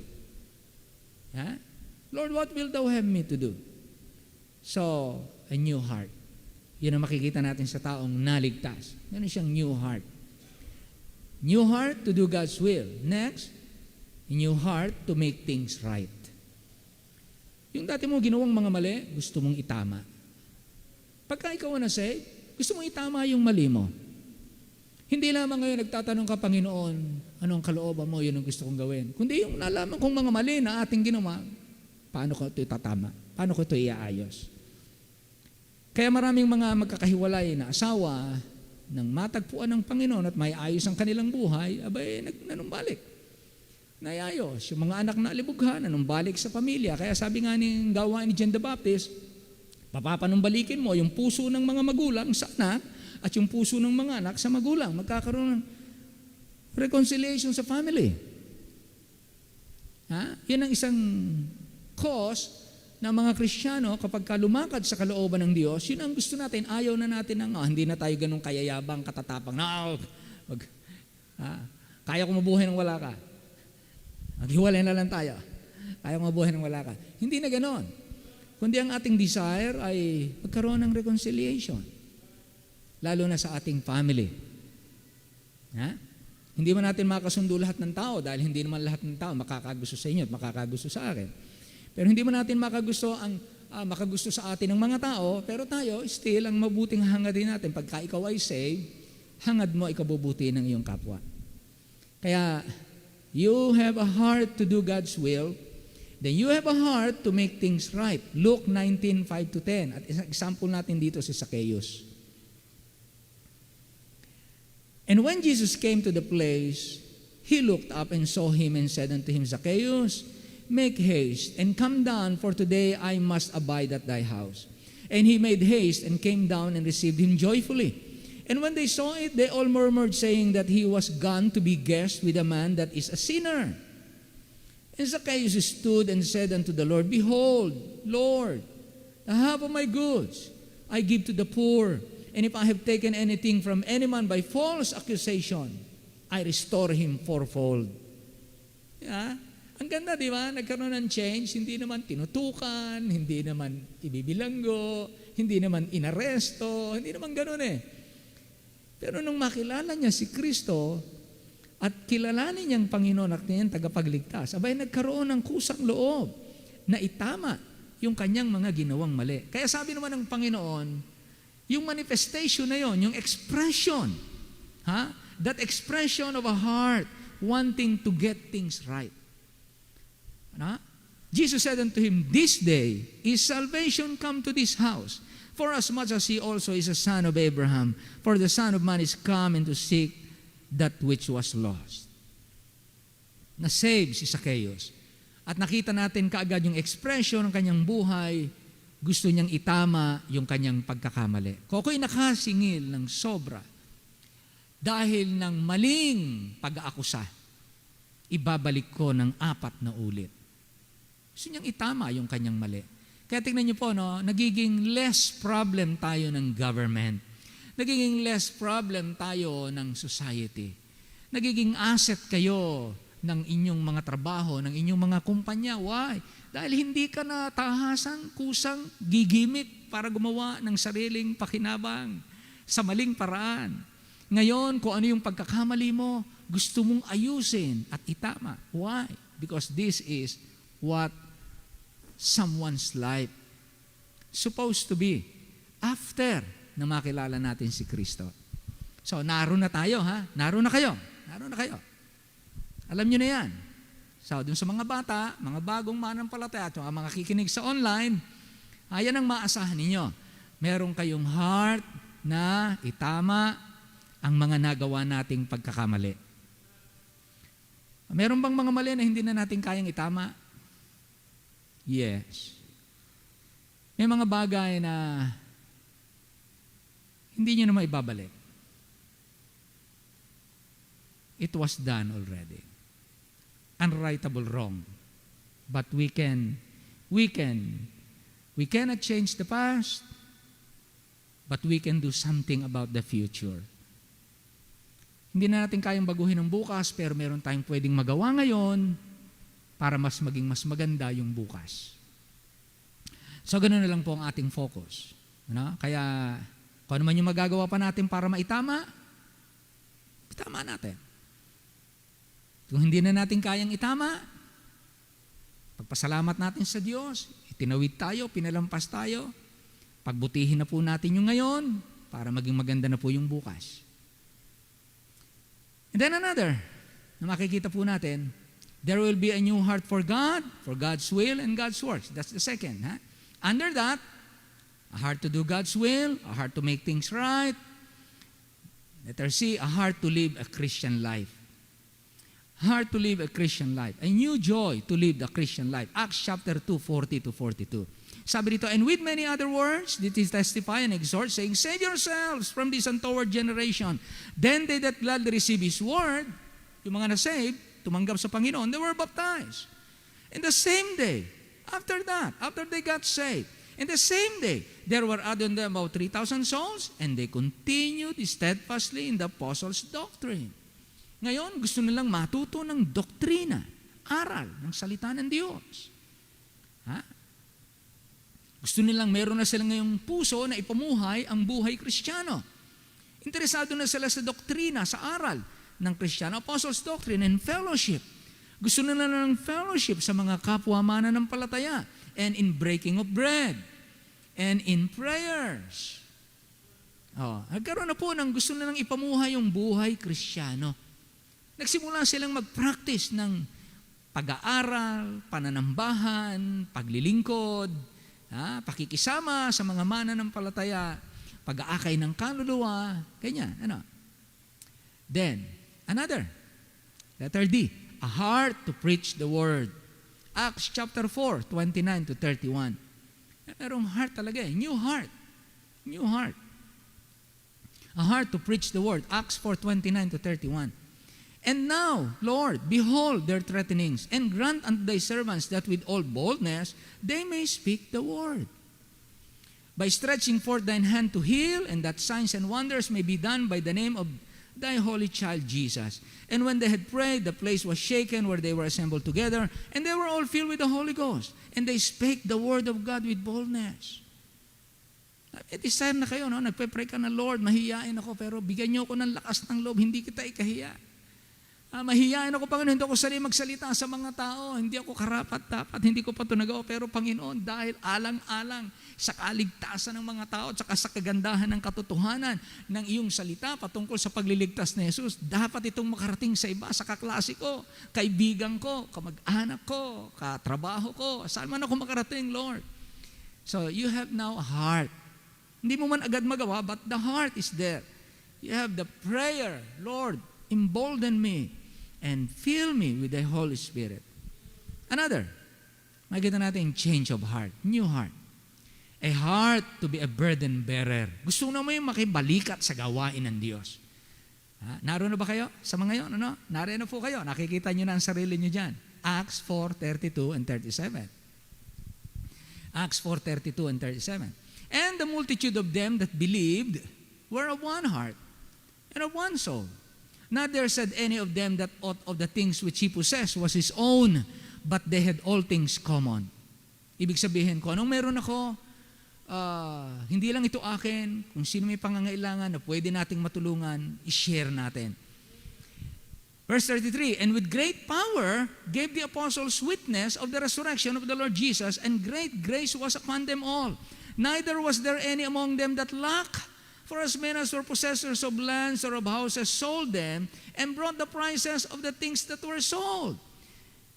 Lord, what will thou have me to do? So, a new heart. Yun ang makikita natin sa taong naligtas. Meron siyang new heart. New heart to do God's will. Next, a new heart to make things right. Yung dati mo ginawang mga mali, gusto mong itama. Pagka ikaw na say, gusto mong itama yung mali mo. Hindi lamang ngayon nagtatanong ka, Panginoon, anong kalooban mo, yun ang gusto kong gawin. Kundi yung nalaman kong mga mali na ating ginawa, paano ko ito itatama? Paano ko ito iaayos? Kaya maraming mga magkakahiwalay na asawa nang matagpuan ng Panginoon at may ayos ang kanilang buhay, nanumbalik. Naiayos. Yung mga anak na alibughan, nanumbalik sa pamilya. Kaya sabi nga ng gawa ni John the Baptist, papapanumbalikin mo yung puso ng mga magulang sa anak at yung puso ng mga anak sa magulang. Magkakaroon ng reconciliation sa family. Yan ang isang cause ng mga Kristiyano kapag lumakad sa kalooban ng Diyos. Yun ang gusto natin. Ayaw na natin ng, hindi na tayo ganun kayayabang, katatapang. Kaya ko mabuhay nang wala ka. Maghiwalay na lang tayo. Kaya ko mabuhay nang wala ka. Hindi na ganon. Kundi ang ating desire ay magkaroon ng reconciliation. Lalo na sa ating family. Hindi man natin makasundo lahat ng tao dahil hindi naman lahat ng tao makakagusto sa inyo at makakagusto sa akin. Pero hindi man natin makagusto sa atin ng mga tao, pero tayo, still, ang mabuting hangad din natin, pagka ikaw ay saved, hangad mo ikabubuti ng iyong kapwa. Kaya, you have a heart to do God's will, then you have a heart to make things right. Luke 19:5-10. At isang example natin dito si Zacchaeus. And when Jesus came to the place, he looked up and saw him and said unto him, "Zacchaeus, make haste and come down, for today I must abide at thy house." And he made haste and came down and received him joyfully. And when they saw it, they all murmured, saying that he was gone to be guest with a man that is a sinner. And Zacchaeus stood and said unto the Lord, "Behold, Lord, the half of my goods I give to the poor, and if I have taken anything from any man by false accusation, I restore him fourfold." Ang ganda, di ba? Nagkaroon ng change, hindi naman tinutukan, hindi naman ibibilanggo, hindi naman inaresto, hindi naman ganun Pero nung makilala niya si Kristo at kilalanin niyang Panginoon at niyang tagapagligtas, abay nagkaroon ng kusang loob na itama yung kanyang mga ginawang mali. Kaya sabi naman ng Panginoon, yung manifestation na yon, yung expression, that expression of a heart wanting to get things right. Jesus said unto him, "This day is salvation come to this house, for as much as he also is a son of Abraham, for the Son of Man is come and to seek that which was lost." Na-save si Zacchaeus. At nakita natin kaagad yung expression ng kanyang buhay, gusto niyang itama yung kanyang pagkakamali. Kung ako'y nakasingil ng sobra, dahil ng maling pag-aakusa, ibabalik ko ng 4 na ulit. Gusto niyang itama yung kanyang mali. Kaya tingnan niyo po, no, nagiging less problem tayo ng government. Nagiging less problem tayo ng society. Nagiging asset kayo ng inyong mga trabaho, ng inyong mga kumpanya. Why? Dahil hindi ka na tahasang, kusang, gigimik para gumawa ng sariling pakinabang sa maling paraan. Ngayon, kung ano yung pagkakamali mo, gusto mong ayusin at itama. Why? Because this is what someone's life supposed to be after na makilala natin si Kristo. So, naroon na tayo, ha? Naroon na kayo. Naroon na kayo. Alam nyo na yan. So, dun sa mga bata, mga bagong mananampalataya, at mga kikinig sa online, ayan ang maasahan ninyo. Meron kayong heart na itama ang mga nagawa nating pagkakamali. Meron bang mga mali na hindi na natin kayang itama? Yes. May mga bagay na hindi nyo na maibabalik. It was done already. Unrightable wrong. But we cannot change the past, but we can do something about the future. Hindi na natin kayang baguhin ang bukas, pero meron tayong pwedeng magawa ngayon para maging mas maganda yung bukas. So, ganoon na lang po ang ating focus. Ano? Kaya, kung ano man yung magagawa pa natin para maitama, itama natin. Kung hindi na natin kayang itama, pagpasalamat natin sa Diyos, itinawid tayo, pinalampas tayo, pagbutihin na po natin yung ngayon para maging maganda na po yung bukas. And then another, na makikita po natin, there will be a new heart for God, for God's will and God's works. That's the second. Ha? Under that, a heart to do God's will, a heart to make things right. Letter C, a heart to live a Christian life. Heart to live a Christian life. A new joy to live the Christian life. Acts chapter 2, 40-42. Sabi dito, and with many other words, did he testify and exhort, saying, save yourselves from this untoward generation. Then they that gladly receive his word, yung mga na-saved, tumanggap sa Panginoon, they were baptized. In the same day, after they got saved, in the same day, there were added them about 3,000 souls, and they continued steadfastly in the apostles' doctrine. Ngayon, gusto nilang matuto ng doktrina, aral ng salita ng Diyos. Ha? Gusto nilang meron na sila ngayong puso na ipamuhay ang buhay Kristiyano. Interesado na sila sa doktrina, sa aral ng Kristiyano, apostles' doctrine and fellowship. Gusto nila ng fellowship sa mga kapwa mananampalataya and in breaking of bread and in prayers. Nagkaroon na po ng gusto nilang ipamuhay yung buhay Kristiyano. Nagsimula silang mag-practice ng pag-aaral, pananambahan, paglilingkod, pakikisama sa mga mananampalataya, pag-aakay ng kaluluwa, ganyan. Then, another, letter D, a heart to preach the word. Acts chapter 4, 29-31. Merong heart talaga new heart. New heart. A heart to preach the word. Acts 4, 29-31. And now, Lord, behold their threatenings, and grant unto thy servants that with all boldness they may speak the word. By stretching forth thine hand to heal, and that signs and wonders may be done by the name of thy holy child Jesus. And when they had prayed, the place was shaken where they were assembled together, and they were all filled with the Holy Ghost, and they spake the word of God with boldness. Desire na kayo, no? Nagpe-pray ka na, Lord, mahihiyain ako, pero bigyan niyo ako ng lakas ng loob, hindi kita ikahiya. Mahihiyain ako, Panginoon, hindi ako sanay magsalita sa mga tao, hindi ako karapat-dapat, hindi ko pa ito nagawa, pero Panginoon, dahil alang-alang sa kaligtasan ng mga tao at saka sa kagandahan ng katotohanan ng iyong salita patungkol sa pagliligtas ni Jesus, dapat itong makarating sa iba, sa kaklase ko, kaibigan ko, kamag-anak ko, katrabaho ko, saan man ako makarating, Lord. So you have now a heart. Hindi mo man agad magawa, but the heart is there. You have the prayer, Lord, embolden me and fill me with the Holy Spirit. Another, makikita natin change of heart, new heart. A heart to be a burden bearer. Gusto na mo yung makibalikat sa gawain ng Diyos. Naroon na ba kayo sa mga yon? Ano? Naroon na po kayo. Nakikita nyo na ang sarili nyo dyan. Acts 4:32 and 37. Acts 4:32 and 37. And the multitude of them that believed were of one heart and of one soul. Neither said any of them that aught of the things which he possessed was his own, but they had all things common. Ibig sabihin ko, anong meron ako, hindi lang ito akin, kung sino may pangangailangan na pwede nating matulungan, i-share natin. Verse 33, and with great power gave the apostles witness of the resurrection of the Lord Jesus, and great grace was upon them all. Neither was there any among them that lacked, for as many as were possessors of lands or of houses sold them, and brought the prices of the things that were sold.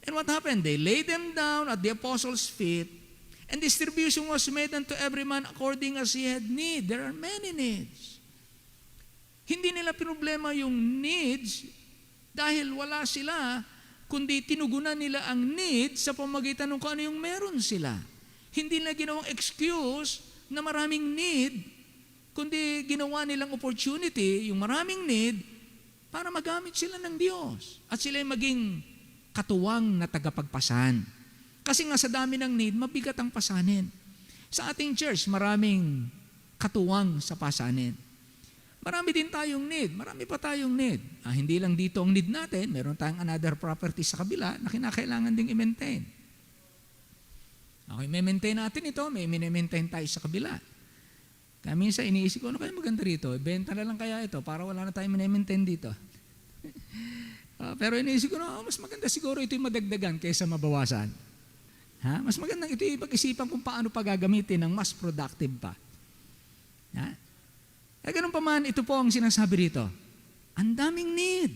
And what happened? They laid them down at the apostles' feet, and distribution was made unto every man according as he had need. There are many needs. Hindi nila problema yung needs dahil wala sila, kundi tinugunan nila ang need sa pamamagitan ng kung ano yung meron sila. Hindi nila ginawang excuse na maraming need, kundi ginawa nilang opportunity, yung maraming need, para magamit sila ng Diyos. At sila ay maging katuwang na tagapagpasan. Kasi nga sa dami ng need, mabigat ang pasanin. Sa ating church, maraming katuwang sa pasanin. Marami din tayong need. Marami pa tayong need. Hindi lang dito ang need natin. Meron tayong another property sa kabila na kinakailangan ding i-maintain. Okay, may maintain natin ito. May mini-maintain tayo sa kabila. Kaya minsan iniisip ko, ano kaya maganda rito? Benta na lang kaya ito para wala na tayong mini-maintain dito. Pero iniisip ko, mas maganda siguro ito yung madagdagan kaysa mabawasan. Mas magandang ito yung pag-isipan kung paano pa gagamitin ng mas productive pa. Ganun pa man, ito po ang sinasabi rito. Ang daming need.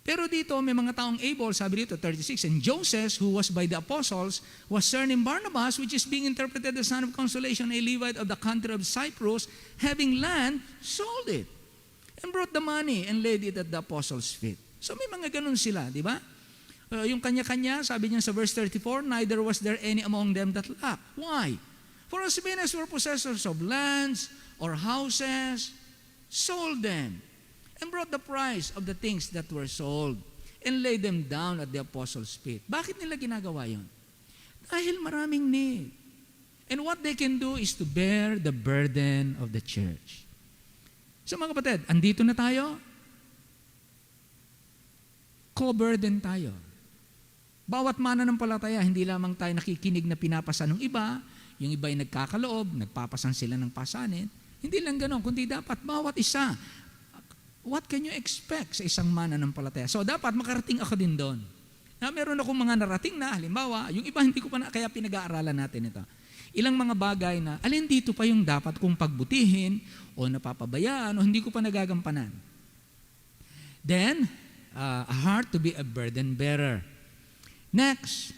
Pero dito, may mga taong able, sabi dito, 36, and Joseph, who was by the apostles, was surnamed Barnabas, which is being interpreted the son of consolation, a Levite of the country of Cyprus, having land, sold it, and brought the money and laid it at the apostles' feet. So may mga ganun sila, di ba? Yung kanya-kanya, sabi niya sa verse 34, neither was there any among them that lacked. Why? For as many as were possessors of lands or houses, sold them, and brought the price of the things that were sold, and laid them down at the apostles' feet. Bakit nila ginagawa yun? Dahil maraming need. And what they can do is to bear the burden of the church. So mga kapatid, andito na tayo. Co-burden tayo. Bawat mananampalataya, hindi lamang tayo nakikinig na pinapasa ng iba, yung iba ay nagkakaloob, nagpapasan sila ng pasanin. Hindi lang ganon, kundi dapat bawat isa. What can you expect sa isang mananampalataya? So dapat makarating ako din doon. Meron akong mga narating na, halimbawa, yung iba hindi ko pa na, kaya pinag-aaralan natin ito. Ilang mga bagay na, alin dito pa yung dapat kong pagbutihin o napapabayaan o hindi ko pa nagagampanan. Then, a heart to be a burden bearer. Next,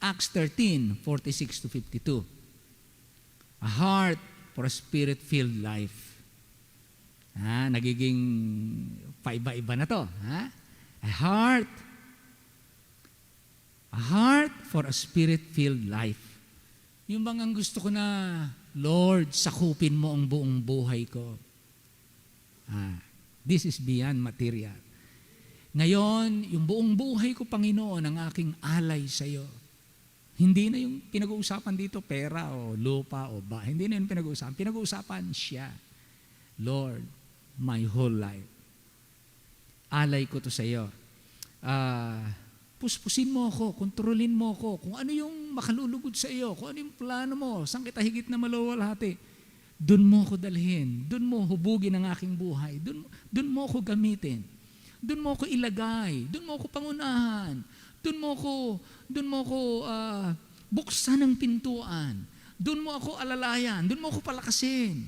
Acts 13:46-52. A heart for a spirit-filled life. Nagiging paiba-iba na to. A heart for a spirit-filled life. Yung bang ang gusto ko na, Lord, sakupin mo ang buong buhay ko. This is beyond material. Ngayon, yung buong buhay ko, Panginoon, ang aking alay sa iyo. Hindi na yung pinag-uusapan dito, pera o lupa o ba. Hindi na yung pinag-uusapan. Pinag-uusapan siya. Lord, my whole life. Alay ko to sa iyo. Puspusin mo ako, kontrolin mo ako, kung ano yung makalulugod sa iyo, kung ano yung plano mo, saan kita higit na maluwalhati. Doon mo ako dalhin, doon mo hubugin ang aking buhay, doon mo ako gamitin, doon mo ako ilagay, doon mo ako pangunahan, doon mo ako buksan ng pintuan, doon mo ako alalayan, doon mo ako palakasin.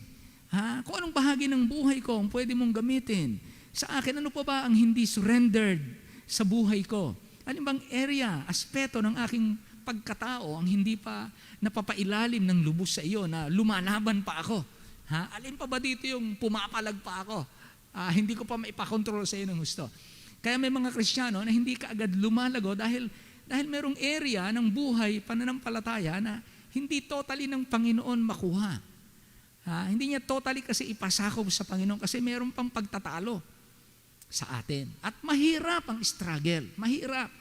Kung anong bahagi ng buhay ko ang pwede mong gamitin. Sa akin, ano pa ba ang hindi surrendered sa buhay ko? Ano bang area, aspeto ng aking pagkatao ang hindi pa napapailalim ng lubos sa iyo na lumalaban pa ako? Alin pa ba dito yung pumapalag pa ako? Hindi ko pa maipakontrol sa iyo ng gusto. Kaya may mga Kristiyano na hindi kaagad lumalago dahil merong area ng buhay, pananampalataya na hindi totally ng Panginoon makuha. Hindi niya totally kasi ipasakop sa Panginoon kasi meron pang pagtatalo. sa atin. At mahirap ang struggle. Mahirap.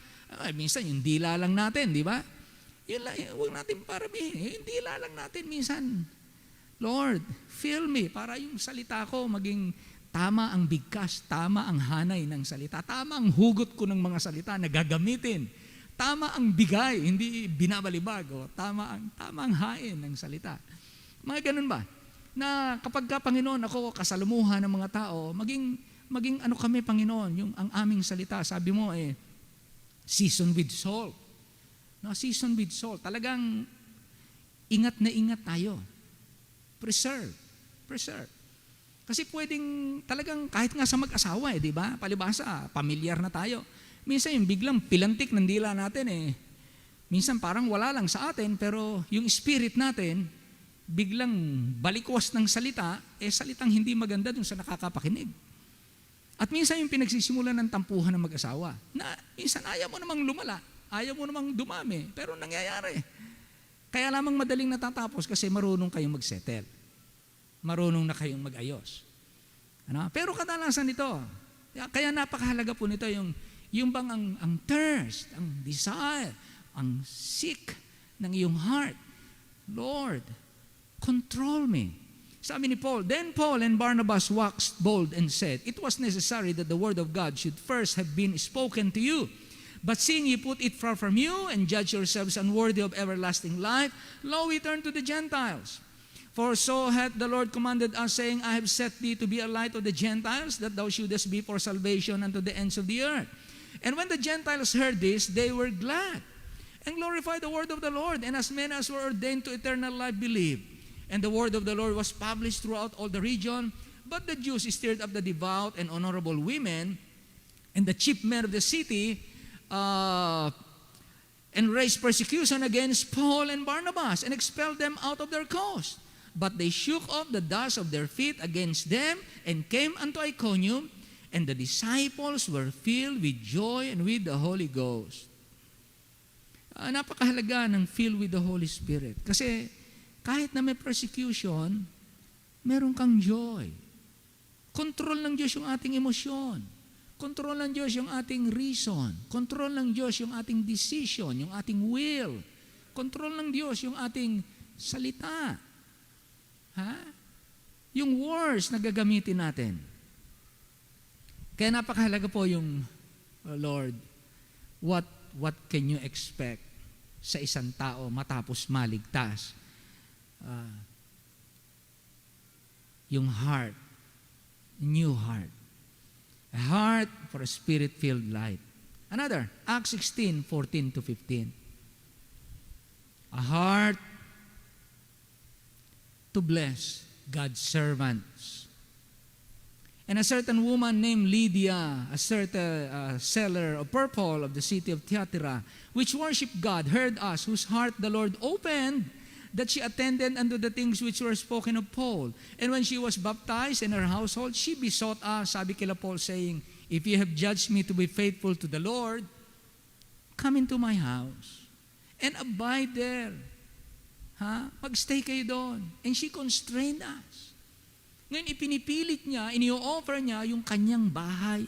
Minsan yung dila lang natin, di ba? Yun lang, huwag natin paramihin. Yung dila lang natin minsan. Lord, fill me para yung salita ko maging tama ang bigkas, tama ang hanay ng salita, tama ang hugot ko ng mga salita na gagamitin. Tama ang bigay, hindi binabalibag. Tama ang hain ng salita. Mga ganun ba? Na kapag ka, Panginoon, ako kasalamuhan ng mga tao, maging ano kami, Panginoon, yung ang aming salita, sabi mo seasoned with salt. No, seasoned with salt. Talagang ingat na ingat tayo. Preserve. Kasi pwedeng talagang kahit nga sa mag-asawa, di ba? Palibhasa, pamilyar na tayo. Minsan yung biglang pilantik ng dila natin minsan parang wala lang sa atin, pero yung spirit natin, biglang balikwas ng salita, salitang hindi maganda dun sa nakakapakinig. At minsan yung pinagsisimulan ng tampuhan ng mag-asawa, na minsan ayaw mo namang lumala, ayaw mo namang dumami, pero nangyayari. Kaya lamang madaling natatapos kasi marunong kayong mag-settle. Marunong na kayong mag-ayos. Pero kadalasan nito, kaya napakahalaga po nito yung bang ang thirst, ang desire, ang seek ng iyong heart. Lord, control me. Sabi ni Paul, then Paul and Barnabas waxed bold and said, it was necessary that the word of God should first have been spoken to you. But seeing ye put it far from you, and judge yourselves unworthy of everlasting life, lo, we turn to the Gentiles. For so hath the Lord commanded us, saying, I have set thee to be a light of the Gentiles, that thou shouldest be for salvation unto the ends of the earth. And when the Gentiles heard this, they were glad, and glorified the word of the Lord, and as many as were ordained to eternal life believed. And the word of the Lord was published throughout all the region. But the Jews stirred up the devout and honorable women, and the chief men of the city, and raised persecution against Paul and Barnabas, and expelled them out of their coast. But they shook off the dust of their feet against them, and came unto Iconium, and the disciples were filled with joy and with the Holy Ghost. Napakahalaga ng filled with the Holy Spirit. Kasi kahit na may persecution, meron kang joy. Control ng Diyos yung ating emosyon. Control ng Diyos yung ating reason. Control ng Diyos yung ating decision, yung ating will. Control ng Diyos yung ating salita. Yung words na gagamitin natin. Kaya napakahalaga po yung, Lord, what can you expect sa isang tao matapos maligtas? Yung heart, new heart. A heart for a spirit-filled life. Another, Acts 16:14-15. A heart to bless God's servants. And a certain woman named Lydia, a certain seller of purple of the city of Thyatira, which worshiped God, heard us, whose heart the Lord opened, that she attended unto the things which were spoken of Paul. And when she was baptized in her household, she besought us, sabi kila Paul, saying, if you have judged me to be faithful to the Lord, come into my house and abide there. Magstay kayo doon. And she constrained us. Ngayon, ipinipilit niya, ini-offer niya yung kanyang bahay.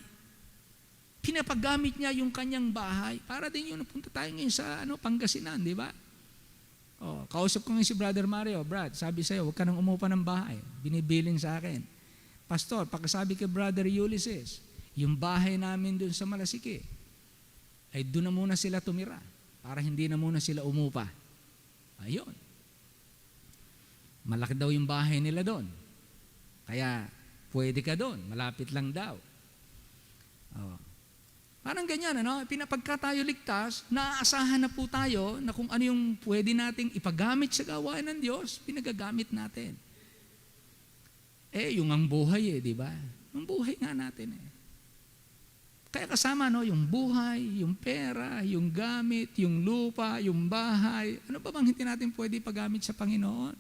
Pinapagamit niya yung kanyang bahay. Para din yun, napunta tayo ngayon sa Pangasinan, di ba? Kausap ko ngayon si Brother Mario, Brad, sabi sa'yo, huwag ka nang umupa ng bahay. Binibilin sa akin. Pastor, pagkasabi kay Brother Ulysses, yung bahay namin dun sa Malasiki, ay doon na muna sila tumira para hindi na muna sila umupa. Ayun. Malaki daw yung bahay nila doon. Kaya, pwede ka doon. Malapit lang daw. Parang ganyan, pinapagka tayo ligtas, naaasahan na po tayo na kung ano yung pwede nating ipagamit sa gawain ng Diyos, pinagagamit natin. Yung ang buhay di ba? Ang buhay nga natin Kaya kasama, yung buhay, yung pera, yung gamit, yung lupa, yung bahay, ano ba bang hindi natin pwede ipagamit sa Panginoon?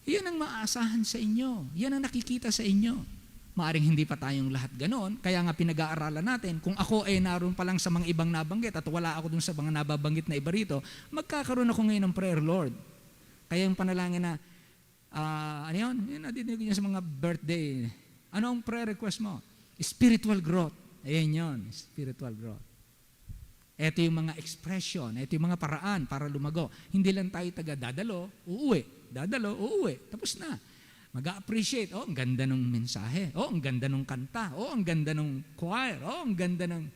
Yan ang maaasahan sa inyo. Yan ang nakikita sa inyo. Maaring hindi pa tayong lahat ganon, kaya nga pinag-aaralan natin, kung ako ay naroon pa lang sa mga ibang nabanggit at wala ako dun sa mga nababanggit na iba rito, magkakaroon ako ngayon ng prayer, Lord. Kaya yung panalangin na, yun nadidinig niya sa mga birthday Ano ang prayer request mo? Spiritual growth. Ayan yun, spiritual growth. Ito yung mga expression, ito yung mga paraan para lumago. Hindi lang tayo taga dadalo, uuwi, tapos na. Mag-appreciate, ang ganda ng mensahe, ang ganda ng kanta, ang ganda ng choir, ang ganda ng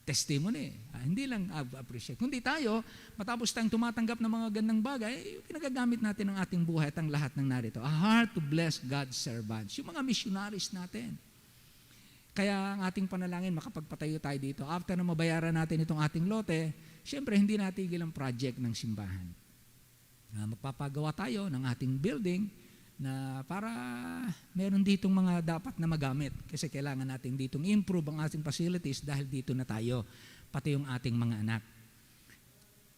testimony. Hindi lang appreciate. Kundi tayo, matapos tayong tumatanggap ng mga gandang bagay, pinagagamit natin ang ating buhay at ang lahat ng narito. A heart to bless God's servants. Yung mga missionaries natin. Kaya ang ating panalangin, makapagpatayo tayo dito. After na mabayaran natin itong ating lote, syempre hindi natigil ang project ng simbahan. Magpapagawa tayo ng ating building na para meron ditong mga dapat na magamit. Kasi kailangan natin ditong improve ang ating facilities dahil dito na tayo, pati yung ating mga anak.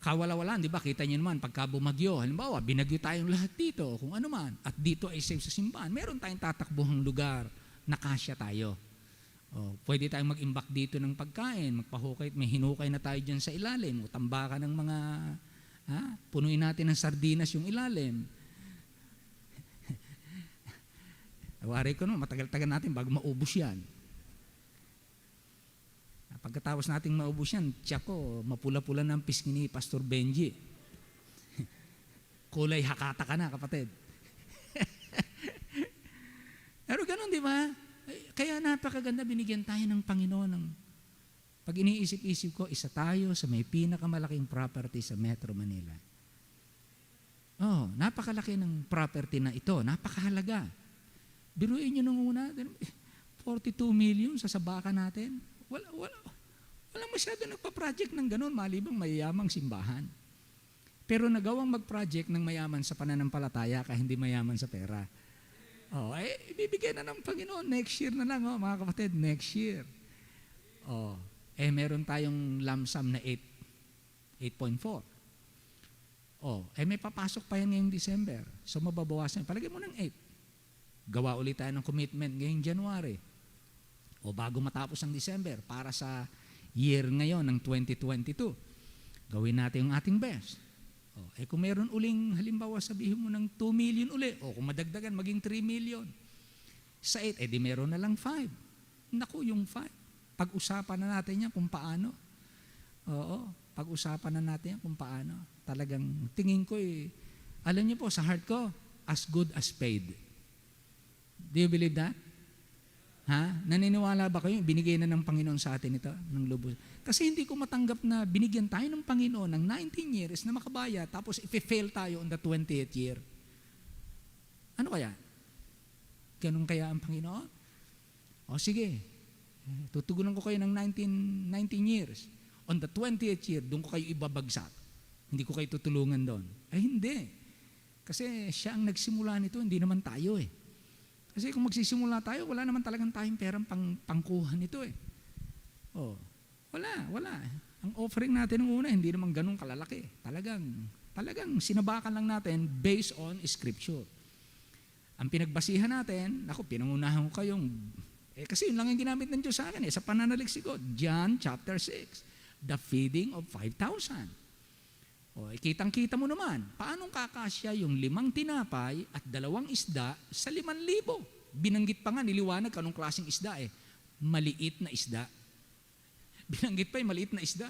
Kawala-walaan, di ba? Kita niyo naman, pagka bumagyo, halimbawa, binagyo tayong lahat dito, kung ano man, at dito ay safe sa simbahan, meron tayong tatakbuhang lugar na kasya tayo. Pwede tayong mag-imbak dito ng pagkain, magpahukay, may hinukay na tayo dyan sa ilalim, tambakan ng mga, punuin natin ng sardinas yung ilalim. Awari ko matagal-tagal natin bago maubos yan. Pagkatapos nating maubos yan, tiyak ko, mapula-pula ng pisngi ni Pastor Benji. Kulay hakata ka na, kapatid. Pero ganun, di ba? Kaya napakaganda, binigyan tayo ng Panginoon. Pag iniisip-isip ko, isa tayo sa may pinakamalaking property sa Metro Manila. Napakalaki ng property na ito, napakahalaga. Biruin nyo nung una, 42 million sa sabakan natin. Wala masyado nagpa-project ng ganun, malibang mayayamang simbahan. Pero nagawang mag-project ng mayaman sa pananampalataya kaya hindi mayaman sa pera. Ibibigay na ng Panginoon. Next year na lang, mga kapatid, next year. Meron tayong lump sum na 8.4. May papasok pa yan ngayong December. So mababawasan. Palagay mo ng 8. Gawa ulit tayo ng commitment ngayong January. Bago matapos ang December para sa year ngayon ng 2022. Gawin natin yung ating best. Kung meron uling, halimbawa sabihin mo ng 2 million uli, kung madagdagan maging 3 million. Sa 8, di meron na lang 5. Naku, yung 5. Pag-usapan na natin yan kung paano. Pag-usapan na natin yan kung paano. Talagang tingin ko alam niyo po, sa heart ko, as good as paid. Do you believe that? Naniniwala ba kayo? Binigay na ng Panginoon sa atin ito, ng lubos. Kasi hindi ko matanggap na binigyan tayo ng Panginoon ng 19 years na makabaya, tapos i-fail tayo on the 20th year. Ano kaya? Ganun kaya ang Panginoon? Sige, tutugunan ko kayo ng 19 years. On the 20th year, doon ko kayo ibabagsak. Hindi ko kayo tutulungan doon. Hindi. Kasi siya ang nagsimula nito, hindi naman tayo Kasi kung magsisimula tayo, wala naman talagang tayong perang pangkuhan nito Wala. Ang offering natin ng una, hindi naman ganun kalalaki. Talagang sinabakan lang natin based on Scripture. Ang pinagbasihan natin, pinangunahan ko kayong, kasi yun lang yung ginamit ng Diyos sa akin sa pananaliksik ko. John chapter 6, the feeding of 5,000. Kitang-kita mo naman, paanong kakasya yung 5 tinapay at 2 isda sa 5,000? Binanggit pa nga, niliwanag anong klaseng isda Maliit na isda. Binanggit pa maliit na isda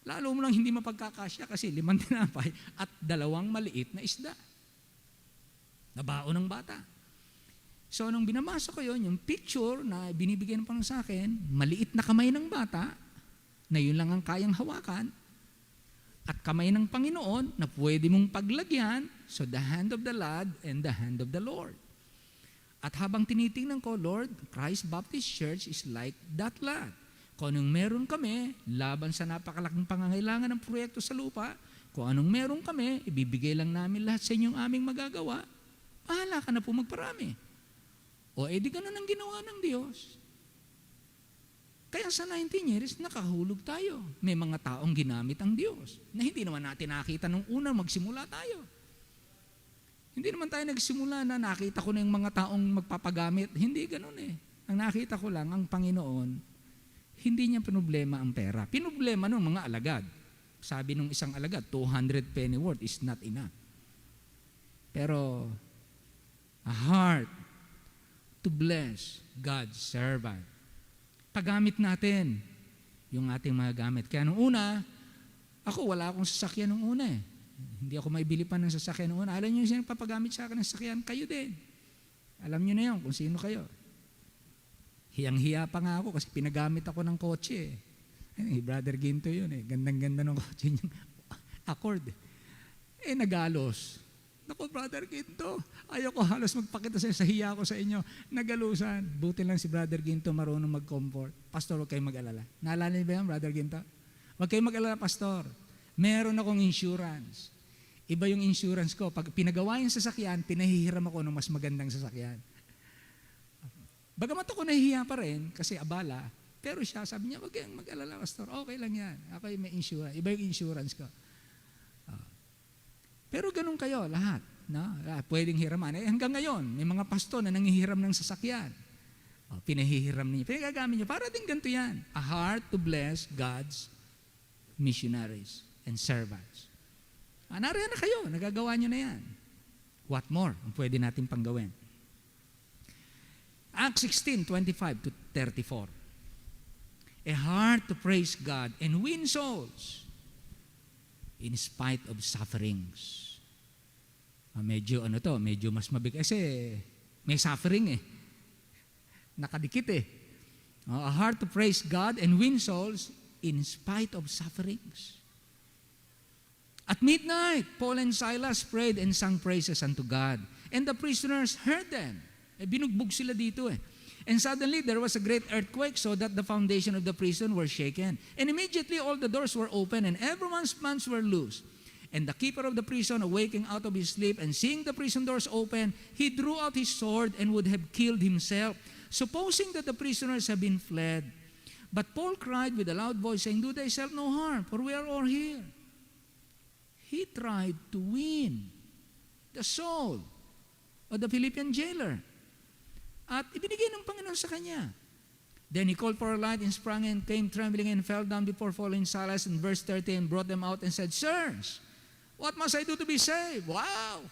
Lalo mo lang hindi mapagkakasya kasi 5 tinapay at 2 maliit na isda. Nabaon ng bata. So, nung binabasa ko yung picture na binibigyan pa sa akin, maliit na kamay ng bata, na yun lang ang kayang hawakan, at kamay ng Panginoon na pwede mong paglagyan, so the hand of the lad and the hand of the Lord. At habang tinitingnan ko, Lord, Christ Baptist Church is like that lad. Kung anong meron kami, laban sa napakalaking pangangailangan ng proyekto sa lupa, kung anong meron kami, ibibigay lang namin lahat sa inyong aming magagawa, bahala ka na po magparami. Di ganun ang ginawa ng Diyos. Kaya sa 19 years, nakahulog tayo. May mga taong ginamit ang Diyos na hindi naman natin nakita nung una magsimula tayo. Hindi naman tayo nagsimula na nakita ko na yung mga taong magpapagamit. Hindi ganun Ang nakita ko lang, ang Panginoon, hindi niya problema ang pera. Pinoblema ng mga alagad. Sabi nung isang alagad, 200 penny worth is not enough. Pero, a heart to bless God's servant. Paggamit natin yung ating mga gamit. Kaya nung una, wala akong sasakyan nung una eh. Hindi ako maibili pa ng sasakyan nung una. Alam niyo yung sino papagamit sa akin ng sasakyan? Kayo din. Alam niyo na yun kung sino kayo. Hiyang-hiya pa nga ako kasi pinagamit ako ng kotse eh. Brother Ginto yun eh. Gandang-ganda ng kotse niyang Accord. Nagalos. Naku, Brother Ginto, ayoko halos magpakita sa hiya ko sa inyo. Nagalusan. Buti lang si Brother Ginto marunong mag-comfort. Pastor, huwag kayong mag-alala. Naalala niyo ba yan, Brother Ginto? Huwag kayong mag-alala, Pastor. Meron akong insurance. Iba yung insurance ko. Pag pinagawa yung sasakyan, pinahihiram ako ng mas magandang sasakyan. Bagamat ako nahihiya pa rin, kasi abala, pero siya, sabi niya, huwag kayong mag-alala, Pastor. Okay lang yan. Ako yung may insurance. Iba yung insurance ko. Pero ganun kayo, lahat. No? Pwedeng hiraman. Hanggang ngayon, may mga pastor na nangihiram ng sasakyan. Pinahihiram niya. Pinagagamit niya. Para din ganito yan. A heart to bless God's missionaries and servants. Nariyan na kayo. Nagagawa niyo na yan. What more ang pwede natin panggawin? Acts 16:25 to 34. A heart to praise God and win souls in spite of sufferings. Medyo mas mabigat. Kasi may suffering eh. Nakadikit eh. A heart to praise God and win souls in spite of sufferings. At midnight, Paul and Silas prayed and sang praises unto God. And the prisoners heard them. Binugbog sila dito eh. And suddenly there was a great earthquake so that the foundation of the prison were shaken. And immediately all the doors were open and everyone's bonds were loose. And the keeper of the prison, awaking out of his sleep and seeing the prison doors open, he drew out his sword and would have killed himself, supposing that the prisoners had been fled. But Paul cried with a loud voice, saying, Do thyself no harm, for we are all here. He tried to win the soul of the Philippian jailer. At ibinigay ng Panginoon sa kanya. Then he called for a light and sprang in, came trembling and fell down before Paul and Silas. In verse 13, brought them out and said, Sirs, what must I do to be saved? Wow!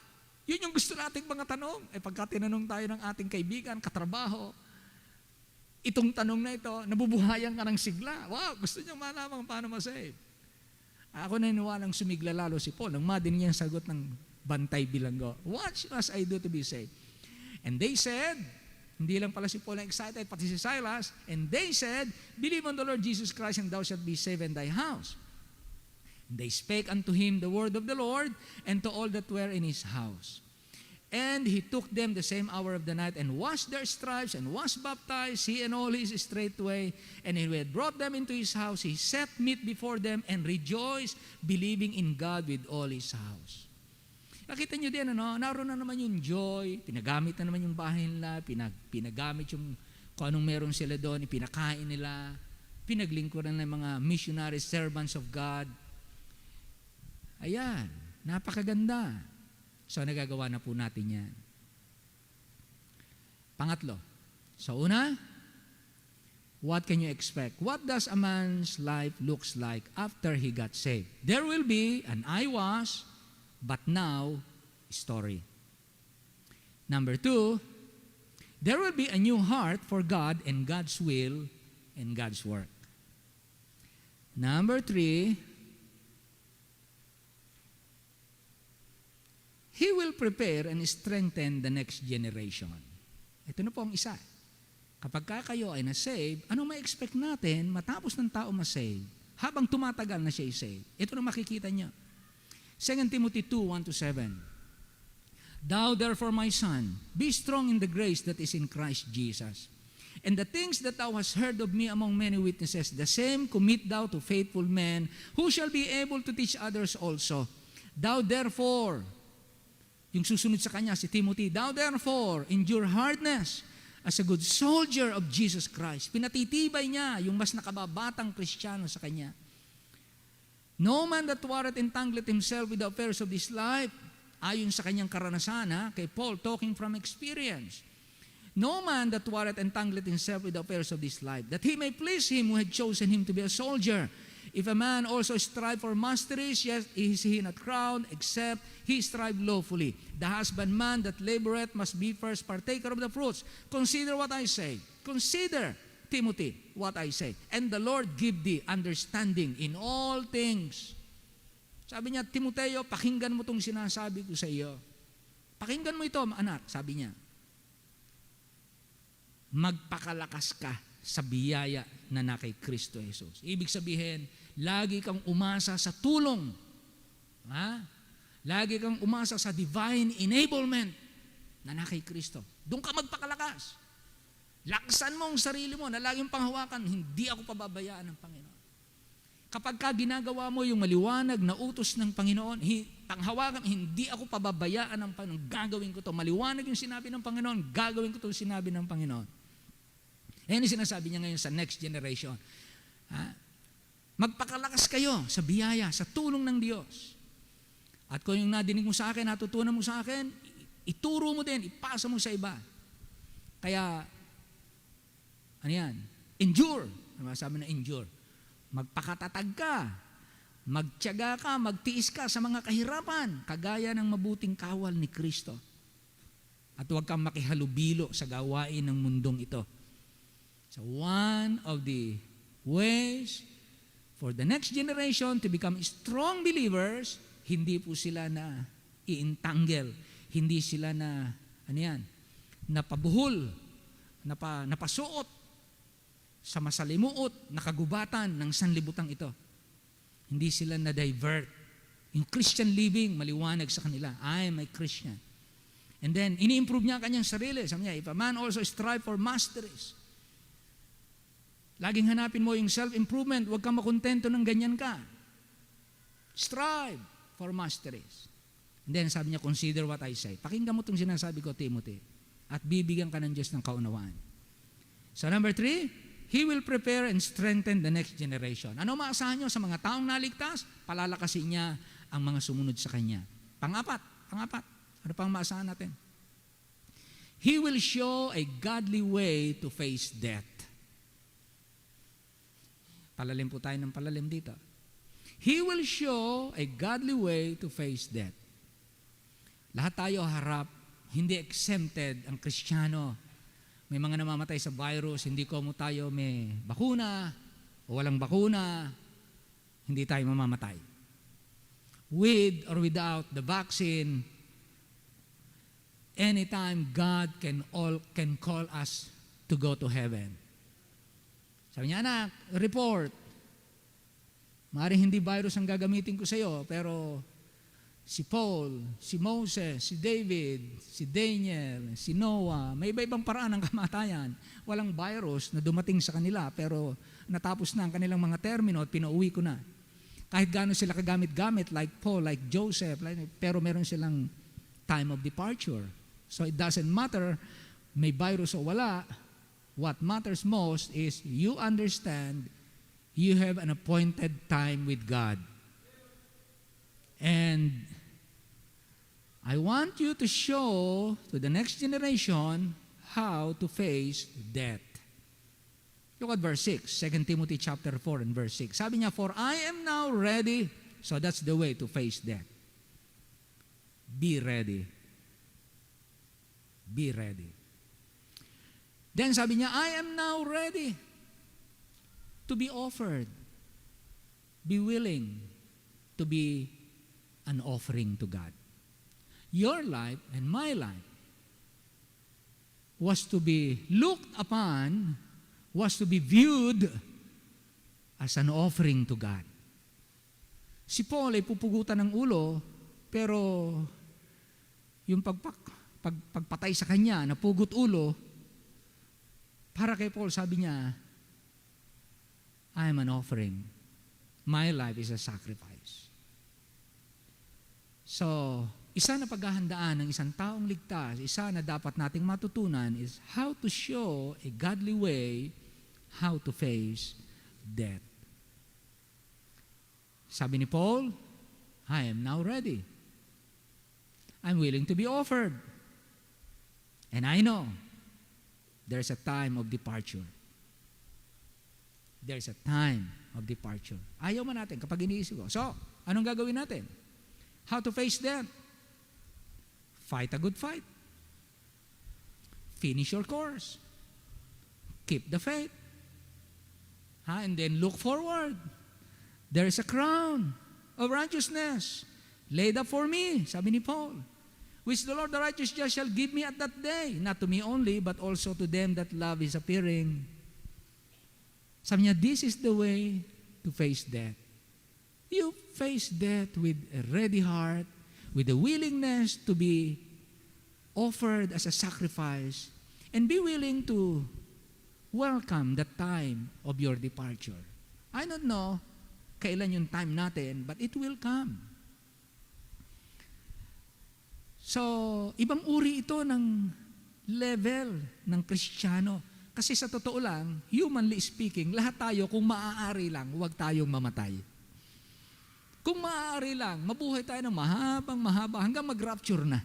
Yun yung gusto nating mga tanong. Pagka tinanong tayo ng ating kaibigan, katrabaho, itong tanong na ito, nabubuhayan ka ng sigla. Wow! Gusto niyang malaman paano masave. Ako naniniwalang sumigla lalo si Paul nang madinig niya ang sagot ng bantay bilanggo. What must I do to be saved? And they said, hindi lang pala si Paul ang excited, pati si Silas, and they said, Believe on the Lord Jesus Christ and thou shalt be saved in thy house. And they spake unto him the word of the Lord and to all that were in his house. And he took them the same hour of the night and washed their stripes and was baptized, he and all his straightway. And when he had brought them into his house, he set meat before them and rejoiced, believing in God with all his house. Nakita nyo din, naroon na naman yung joy, pinagamit na naman yung bahay nila, pinagamit yung kung anong meron sila doon, ipinakain nila, pinaglingkuran ng mga missionary servants of God. Ayan, napakaganda. So, nagagawa na po natin yan. Pangatlo, so una, what can you expect? What does a man's life looks like after he got saved? There will be an I was, but now story. Number 2, there will be a new heart for God and God's will and God's work. Number 3, He will prepare and strengthen the next generation. Ito na po ang isa. Kapag kayo ay na-save, ano ma-expect natin matapos ng tao ma-save? Habang tumatagal na siya i-save. Ito na makikita niya. 2 Timothy 2:1-7. Thou therefore, my son, be strong in the grace that is in Christ Jesus. And the things that thou hast heard of me among many witnesses, the same commit thou to faithful men, who shall be able to teach others also. Thou therefore, yung susunod sa kanya, si Timothy, thou therefore endure hardness as a good soldier of Jesus Christ. Pinatitibay niya yung mas nakababatang Kristiyano sa kanya. No man that warreth entangled himself with the affairs of this life, ayon sa kanyang karanasan, kay Paul, talking from experience. No man that warreth entangled himself with the affairs of this life, that he may please him who had chosen him to be a soldier. If a man also strive for masteries, yet is he not crowned, except he strive lawfully. The husbandman that laboreth must be first partaker of the fruits. Consider what I say. Consider, Timothy, what I say. And the Lord give thee understanding in all things. Sabi niya, Timoteo, pakinggan mo itong sinasabi ko sa iyo. Pakinggan mo ito, anak, sabi niya. Magpakalakas ka sa biyaya na na kay Kristo Jesus. Ibig sabihin, lagi kang umasa sa tulong. Ha? Lagi kang umasa sa divine enablement na na kay Kristo. Doon ka magpakalakas. Laksan mo ang sarili mo na laging panghawakan, hindi ako pababayaan ng Panginoon. Kapag ka ginagawa mo yung maliwanag na utos ng Panginoon, panghawakan, hindi ako pababayaan ng Panginoon, gagawin ko to. Maliwanag yung sinabi ng Panginoon, gagawin ko to sinabi ng Panginoon. Yan yung sinasabi niya ngayon sa next generation. Ha? Magpakalakas kayo sa biyaya, sa tulong ng Diyos. At kung yung nadinig mo sa akin, natutunan mo sa akin, ituro mo din, ipasa mo sa iba. Kaya, ano yan? Endure. Sabi na endure. Magpakatatag ka. Magtiyaga ka, magtiis ka sa mga kahirapan, kagaya ng mabuting kawal ni Kristo. At huwag kang makihalubilo sa gawain ng mundong ito. So one of the ways for the next generation to become strong believers, hindi po sila na iintanggel, hindi sila na, napabuhol, napasuot sa masalimuot na kagubatan ng sanlibutan ito. Hindi sila na-divert. Yung Christian living, maliwanag sa kanila. I am a Christian. And then, ini-improve niya kanyang sarili. Sabi niya, if a man also strive for masteries, laging hanapin mo yung self-improvement, huwag kang makontento ng ganyan ka. Strive for masteries. And then sabi niya, consider what I say. Pakinggan mo itong sinasabi ko, Timothy, at bibigyan ka ng Diyos ng kaunawaan. So number 3, He will prepare and strengthen the next generation. Ano maasahan nyo sa mga taong naligtas? Palalakasin niya ang mga sumunod sa Kanya. Pang-apat. Ano pang maasahan natin? He will show a godly way to face death. Palalim po tayo ng palalim dito. He will show a godly way to face death. Lahat tayo harap, hindi exempted ang Kristiyano. May mga namamatay sa virus, hindi ko mo tayo may bakuna o walang bakuna, hindi tayo mamamatay. With or without the vaccine, anytime God can call us to go to heaven. Sabi niya, anak, report. Maaaring hindi virus ang gagamitin ko sa iyo, pero si Paul, si Moses, si David, si Daniel, si Noah, may iba-ibang paraan ng kamatayan. Walang virus na dumating sa kanila, pero natapos na ang kanilang mga termino at pinauwi ko na. Kahit gaano sila kagamit-gamit, like Paul, like Joseph, pero meron silang time of departure. So it doesn't matter, may virus o wala. What matters most is you understand you have an appointed time with God. And I want you to show to the next generation how to face death. Look at verse 6, 2 Timothy chapter 4 and verse 6. Sabi niya, for I am now ready. So that's the way to face death. Be ready. Be ready. Then sabi niya, I am now ready to be offered. Be willing to be an offering to God. Your life and my life was to be looked upon, was to be viewed as an offering to God. Si Paul ay pupugutan ng ulo, pero yung pagpatay sa kanya, napugot ulo, para kay Paul, sabi niya, I am an offering. My life is a sacrifice. So, isa na paghahandaan ng isang taong ligtas, isa na dapat nating matutunan is how to show a godly way how to face death. Sabi ni Paul, I am now ready. I'm willing to be offered. And I know there's a time of departure. There's a time of departure. Ayaw man natin kapag iniisip ko. So, anong gagawin natin? How to face death? Fight a good fight. Finish your course. Keep the faith. And then look forward. There is a crown of righteousness laid up for me, sabi ni Paul, which the Lord the righteous judge shall give me at that day, not to me only, but also to them that love is appearing. Sabi niya, this is the way to face death. You face death with a ready heart, with a willingness to be offered as a sacrifice, and be willing to welcome the time of your departure. I don't know kailan yung time natin, but it will come. So, ibang uri ito ng level ng Kristiyano. Kasi sa totoo lang, humanly speaking, lahat tayo, kung maaari lang, huwag tayong mamatay. Kung maaari lang, mabuhay tayo ng mahaba, hanggang mag-rapture na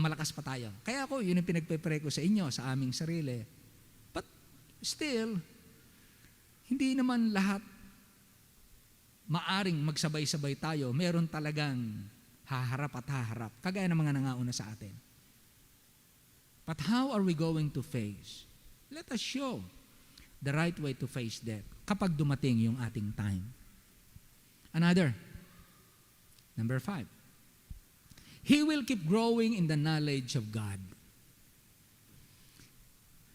malakas pa tayo. Kaya ako, yun yung pinagpe-pray ko sa inyo, sa aming sarili. But still, hindi naman lahat maaring magsabay-sabay tayo. Meron talagang haharap at haharap, kagaya ng mga nangauna sa atin. But how are we going to face? Let us show the right way to face death kapag dumating yung ating time. Another, number 5. He will keep growing in the knowledge of God.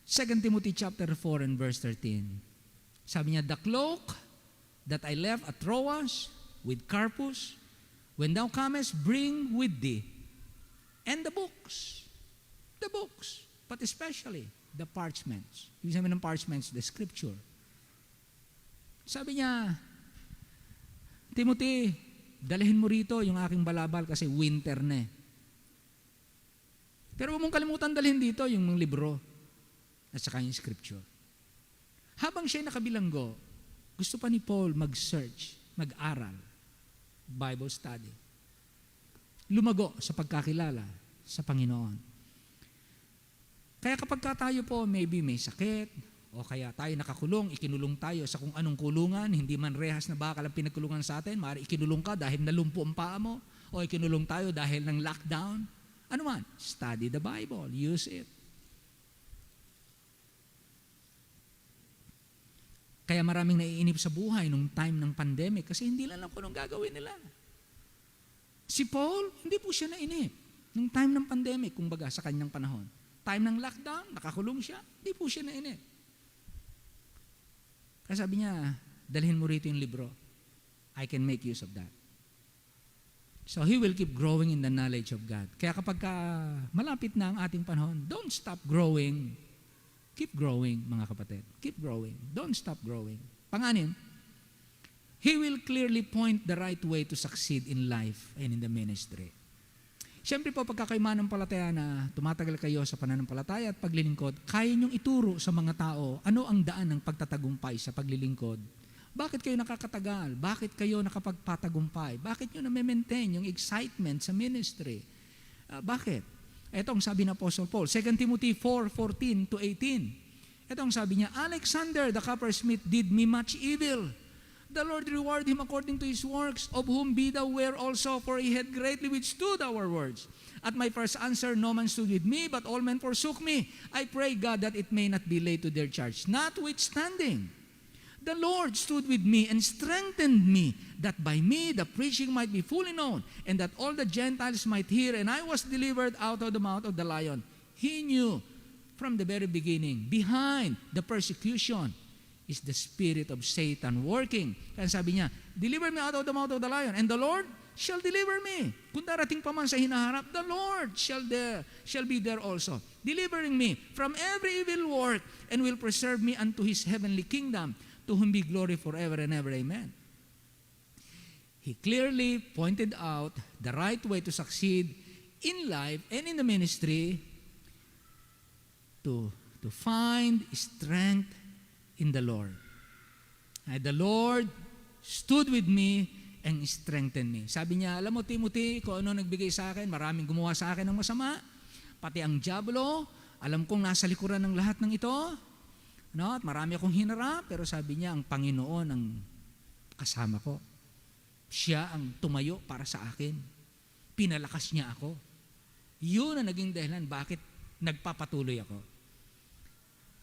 2 Timothy chapter 4 and verse 13. Sabi niya, the cloak that I left at Troas with Carpus, when thou comest, bring with thee, and the books, but especially the parchments. Ibig sabihin ng parchments, the scripture. Sabi niya, Timothy, dalhin mo rito yung aking balabal kasi winter na eh. Pero huwag mong kalimutan dalhin dito yung mga libro at saka yung scripture. Habang siya nakabilanggo, gusto pa ni Paul mag-search, mag-aral, Bible study. Lumago sa pagkakilala sa Panginoon. Kaya kapag tayo po maybe may sakit, o kaya tayo nakakulong, ikinulong tayo sa kung anong kulungan, hindi man rehas na bakal ang pinagkulungan sa atin, maaari ikinulong ka dahil nalumpo ang paa mo, o ikinulong tayo dahil ng lockdown. Ano man, study the Bible, use it. Kaya maraming naiinip sa buhay nung time ng pandemic kasi hindi lang kung anong gagawin nila. Si Paul, hindi po siya nainip nung time ng pandemic, kumbaga sa kanyang panahon. Time ng lockdown, nakakulong siya, hindi po siya nainip. Kaya sabi niya, dalhin mo rito yung libro. I can make use of that. So he will keep growing in the knowledge of God. Kaya kapag malapit na ang ating panahon, don't stop growing. Keep growing, mga kapatid. Keep growing. Don't stop growing. Pang-anim, he will clearly point the right way to succeed in life and in the ministry. Siyempre po, pagka kayo manampalataya na tumatagal kayo sa pananampalataya at paglilingkod, kaya niyong ituro sa mga tao ano ang daan ng pagtatagumpay sa paglilingkod. Bakit kayo nakakatagal? Bakit kayo nakapagpatagumpay? Bakit niyo na-maintain yung excitement sa ministry? Bakit? Ito ang sabi ng Apostle Paul, 2 Timothy 4:14 to 18. Ito ang sabi niya, Alexander the coppersmith did me much evil. The Lord reward him according to his works, of whom be thou aware also, for he had greatly withstood our words. At my first answer, no man stood with me, but all men forsook me. I pray God that it may not be laid to their charge. Notwithstanding, the Lord stood with me and strengthened me, that by me the preaching might be fully known, and that all the Gentiles might hear, and I was delivered out of the mouth of the lion. He knew from the very beginning, behind the persecution, is the spirit of Satan working. Kaya sabi niya, deliver me out of the mouth of the lion, and the Lord shall deliver me. Kung darating pa man sa hinaharap, the Lord shall be there also, delivering me from every evil work, and will preserve me unto his heavenly kingdom, to whom be glory forever and ever. Amen. He clearly pointed out the right way to succeed in life and in the ministry, to find strength in the Lord. The Lord stood with me and strengthened me. Sabi niya, alam mo Timothy, kung ano nagbigay sa akin, maraming gumawa sa akin ng masama, pati ang diablo, alam kong nasa likuran ng lahat ng ito, No? At marami akong hinarap, pero sabi niya, ang Panginoon ang kasama ko. Siya ang tumayo para sa akin. Pinalakas niya ako. Yun ang naging dahilan bakit nagpapatuloy ako.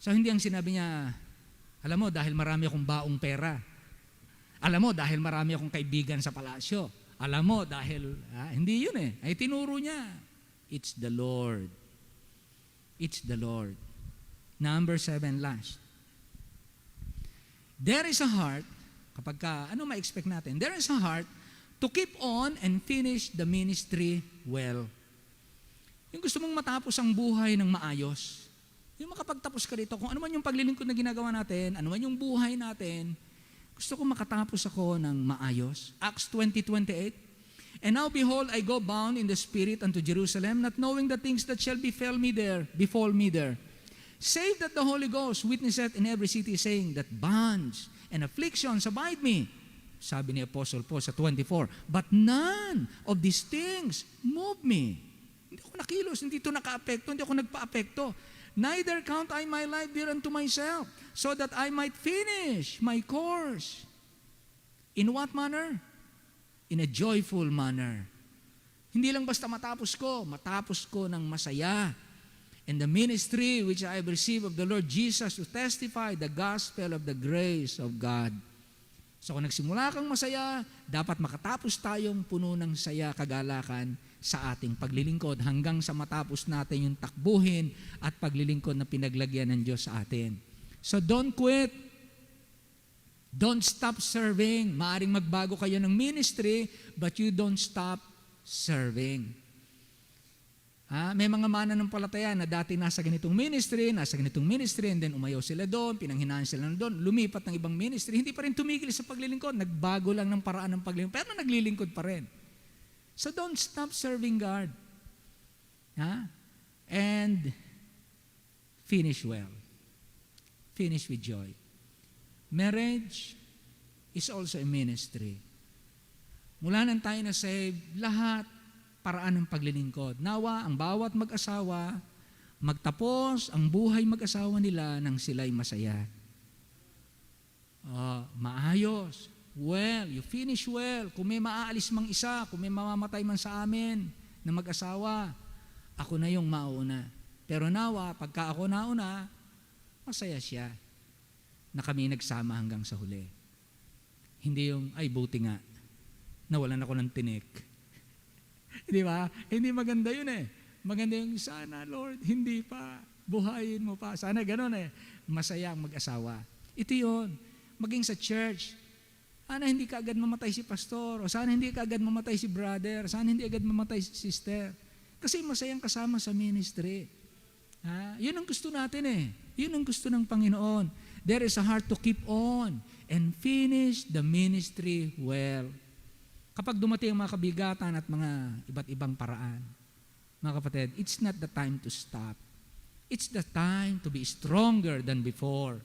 So hindi ang sinabi niya, alam mo, dahil marami akong baong pera. Alam mo, dahil marami akong kaibigan sa palasyo. Alam mo, dahil, hindi yun eh. Ay tinuro niya. It's the Lord. It's the Lord. Number 7, last. There is a heart, kapag ano ma-expect natin? There is a heart to keep on and finish the ministry well. Yung gusto mong matapos ang buhay ng maayos. Yung makapagtapos ka dito, kung ano man yung paglilingkod na ginagawa natin, ano man yung buhay natin, gusto ko makatapos ako ng maayos. Acts 20:28. And now behold, I go bound in the Spirit unto Jerusalem, not knowing the things that shall befall me there. Save that the Holy Ghost witnesseth in every city, saying that bonds and afflictions abide me. Sabi ni Apostle Paul sa 24, but none of these things move me. Hindi ako nakilos, hindi ito naka-apekto, hindi ako nagpa-apekto. Neither count I my life dear unto myself, so that I might finish my course. In what manner? In a joyful manner. Hindi lang basta matapos ko ng masaya. And the ministry which I have received of the Lord Jesus to testify the gospel of the grace of God. So kung nagsimula kang masaya, dapat makatapos tayong puno ng saya, kagalakan sa ating paglilingkod hanggang sa matapos natin yung takbuhin at paglilingkod na pinaglagyan ng Diyos sa atin. So don't quit. Don't stop serving. Maaring magbago kayo ng ministry, but you don't stop serving. May mga mananampalataya na dati nasa ganitong ministry, and then umayaw sila doon, pinanghinaan sila doon, lumipat ng ibang ministry, hindi pa rin tumigil sa paglilingkod, nagbago lang ng paraan ng paglilingkod, pero naglilingkod pa rin. So don't stop serving God. And finish well. Finish with joy. Marriage is also a ministry. Mula nang tayo na save, lahat paraan ng paglilingkod. Nawa, ang bawat mag-asawa, magtapos ang buhay mag-asawa nila nang sila'y masaya. Maayos. Well, you finish well. Kung may maaalis mang isa, kung may mamamatay man sa amin na mag-asawa, ako na yung mauna. Pero nawa, pagka ako nauna, masaya siya na kami nagsama hanggang sa huli. Hindi yung, ay buti nga, nawalan ako ng tinik. Di ba? Hindi maganda yun eh. Maganda yung, sana Lord, hindi pa, buhayin mo pa. Sana ganun eh. Masaya ang mag-asawa. Ito yun. Maging sa church, sana hindi ka agad mamatay si pastor, o sana hindi ka agad mamatay si brother, sana hindi agad mamatay si sister. Kasi masayang kasama sa ministry. Yun ang gusto natin eh. Yun ang gusto ng Panginoon. There is a heart to keep on and finish the ministry well. Kapag dumating ang mga kabigatan at mga iba't ibang paraan, mga kapatid, it's not the time to stop. It's the time to be stronger than before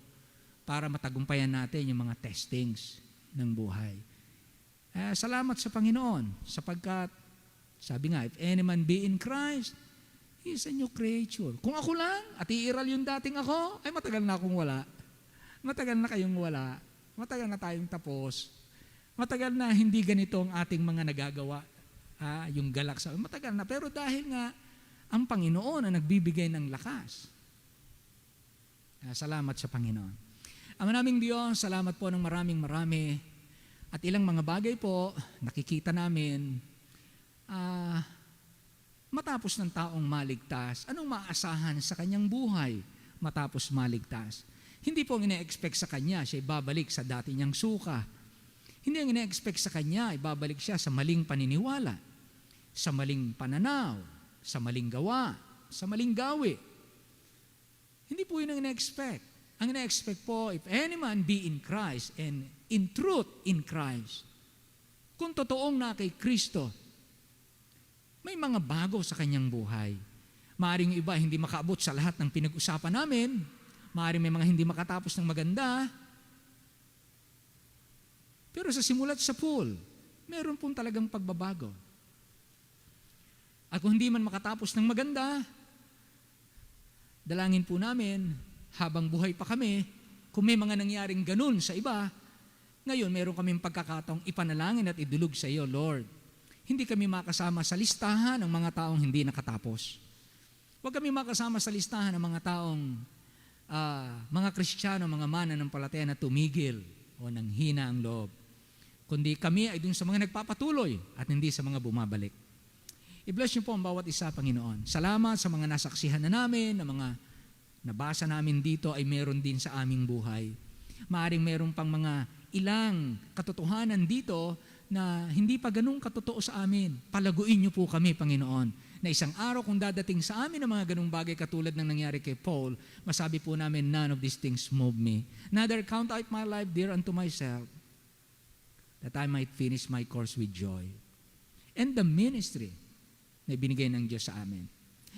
para matagumpayan natin yung mga testings ng buhay. Salamat sa Panginoon sapagkat, sabi nga, if any man be in Christ, he is a new creature. Kung ako lang at iiral yung dating ako, ay matagal na akong wala. Matagal na kayong wala. Matagal na tayong tapos. Matagal na hindi ganito ang ating mga nagagawa, yung galak sa matagal na. Pero dahil nga, ang Panginoon ang nagbibigay ng lakas. Salamat sa Panginoon. Ama naming Diyos, salamat po ng marami. At ilang mga bagay po, nakikita namin, matapos ng taong maligtas, anong maasahan sa kanyang buhay matapos maligtas? Hindi po ang ina-expect sa kanya, siya babalik sa dati niyang suka. Hindi ang ina-expect sa kanya, ibabalik siya sa maling paniniwala, sa maling pananaw, sa maling gawa, sa maling gawi. Hindi po yun ang ina-expect. Ang ina-expect po, if any man be in Christ and in truth in Christ, kung totoong na kay Kristo, may mga bago sa kanyang buhay. Maaring iba hindi makaabot sa lahat ng pinag-usapan namin, maaring may mga hindi makatapos ng maganda, pero sa simulat sa pool, meron pong talagang pagbabago. At kung hindi man makatapos ng maganda, dalangin po namin habang buhay pa kami, kung may mga nangyaring ganun sa iba, ngayon meron kaming pagkakataong ipanalangin at idulog sa iyo, Lord. Hindi kami makasama sa listahan ng mga taong hindi nakatapos. Huwag kami makasama sa listahan ng mga taong mga Kristiyano, mga mananampalataya na tumigil o nanghina ang loob. Kundi kami ay dun sa mga nagpapatuloy at hindi sa mga bumabalik. I-bless niyo po ang bawat isa, Panginoon. Salamat sa mga nasaksihan na namin, na mga nabasa namin dito ay meron din sa aming buhay. Maaring meron pang mga ilang katotohanan dito na hindi pa ganun katotoo sa amin. Palaguin niyo po kami, Panginoon, na isang araw kung dadating sa amin ang mga ganung bagay katulad ng nangyari kay Paul, masabi po namin, none of these things move me. Neither count I my life dear unto myself, that I might finish my course with joy. And the ministry na ibinigay ng Diyos sa amin.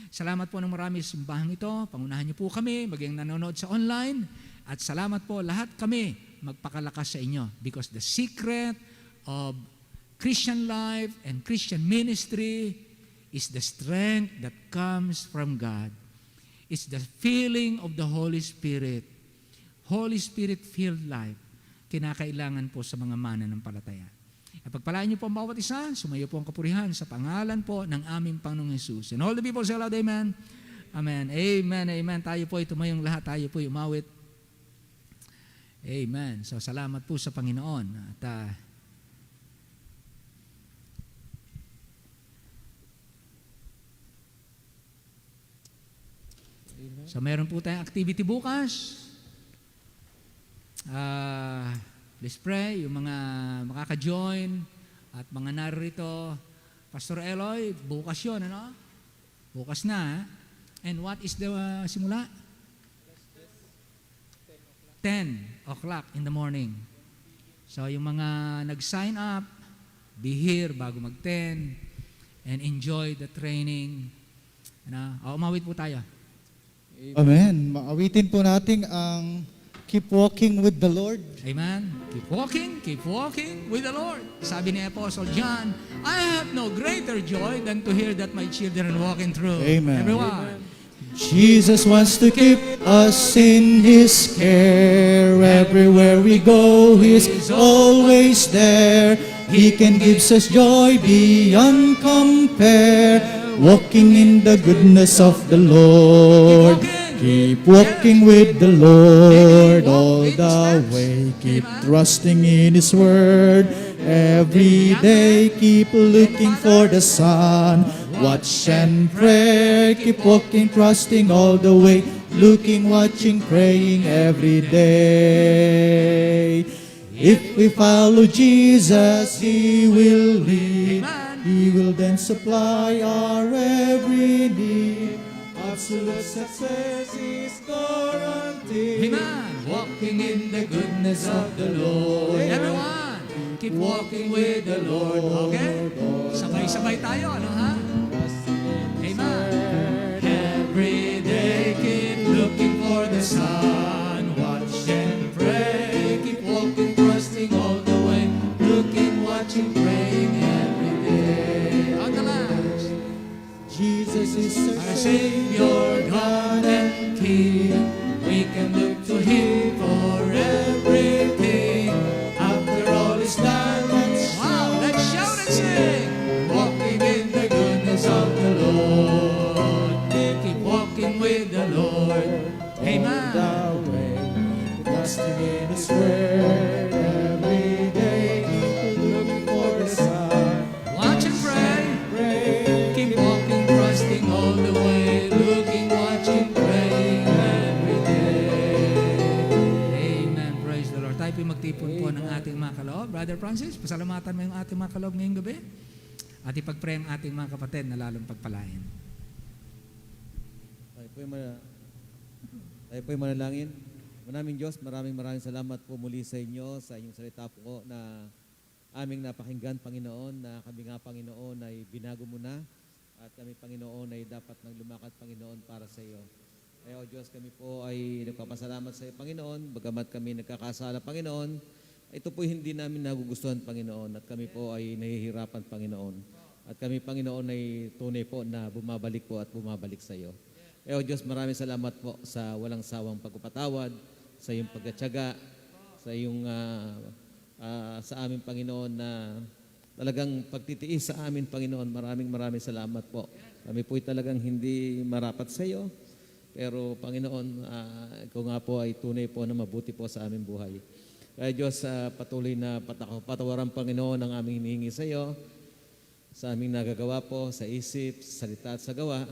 Salamat po ng marami sa simbahang ito. Pangunahan niyo po kami, maging nanonood sa online. At salamat po lahat kami magpakalakas sa inyo because the secret of Christian life and Christian ministry is the strength that comes from God. It's the feeling of the Holy Spirit. Holy Spirit-filled life. Kinakailangan po sa mga mananampalataya. At pagpalain niyo po ang bawat isa, sumayo po ang kapurihan sa pangalan po ng aming Panginoong Jesus. And all the people say loud, Amen. Amen. Amen. Amen. Tayo po ay tumayong lahat. Tayo po ay umawit. Amen. So salamat po sa Panginoon. At so meron po tayong activity bukas. Please pray, yung mga makaka-join at mga narito. Pastor Eloy, bukas yun, ano? Bukas na. And what is the simula? 10 o'clock in the morning. So yung mga nag-sign up, be here bago mag-10 and enjoy the training. Umawit po tayo. Amen. Maawitin po natin ang Keep Walking with the Lord. Amen. Keep walking with the Lord. Sabi ni Apostle John, I have no greater joy than to hear that my children are walking through. Amen. Everyone. Jesus wants to keep us in His care. Everywhere we go, He's always there. He can give us joy beyond compare. Walking in the goodness of the Lord. Keep walking with the Lord all the way. Keep trusting in His word. Every day, keep looking for the sun. Watch and pray. Keep walking, trusting all the way. Looking, watching, praying every day. If we follow Jesus, He will lead. He will then supply our every need. Absolute success is guaranteed. Amen. Walking in the goodness of the Lord. Everyone, keep walking with the Lord. Okay? Sabay-sabay tayo, ano ha? Amen. Every day, keep looking for the sun. Watch and pray. Keep walking, trusting all the way. Looking, watching, praying every day. On the last. Jesus is Our Savior, God and King, we can look to Him for everything. After all is done, let's shout and sing. Walking in the goodness of the Lord. Keep walking with the Lord. Amen. Trusting in His word every day, looking for the sun. Watch and pray. Keep walking, trusting all the way. Looking, watching, praying every day. Amen. Praise the Lord. Tayo po magtipon po ng ating mga kaloob. Brother Francis, pasalamatan mo yung ating mga kaloob ngayong gabi. At ipag-pray ang ating mga kapatid na lalong pagpalain. Tayo po'y manalangin. Maraming Diyos, maraming salamat po muli sa inyo, sa inyong salita po na aming napakinggan, Panginoon, na kami nga, Panginoon, ay binago mo na at kami, Panginoon, ay dapat nang lumakad, Panginoon, para sa iyo. Kaya, O Diyos, kami po ay nagpapasalamat sa iyo, Panginoon, bagamat kami nagkakasala, Panginoon, ito po hindi namin nagugustuhan, Panginoon, at kami po ay nahihirapan, Panginoon. At kami, Panginoon, ay tunay po na bumabalik po at bumabalik sa iyo. O Diyos, maraming salamat po sa walang sawang pagpapatawad, sa iyong pagkatyaga, sa iyong sa amin, Panginoon, na talagang pagtitiis sa amin, Panginoon. Maraming salamat po. Kami po'y talagang hindi marapat sa iyo, pero Panginoon, ikaw nga po ay tunay po na mabuti po sa aming buhay. Kaya Diyos, patuloy na patawaran, Panginoon, ang aming hinihingi sa iyo, sa aming nagagawa po, sa isip, sa salita at sa gawa.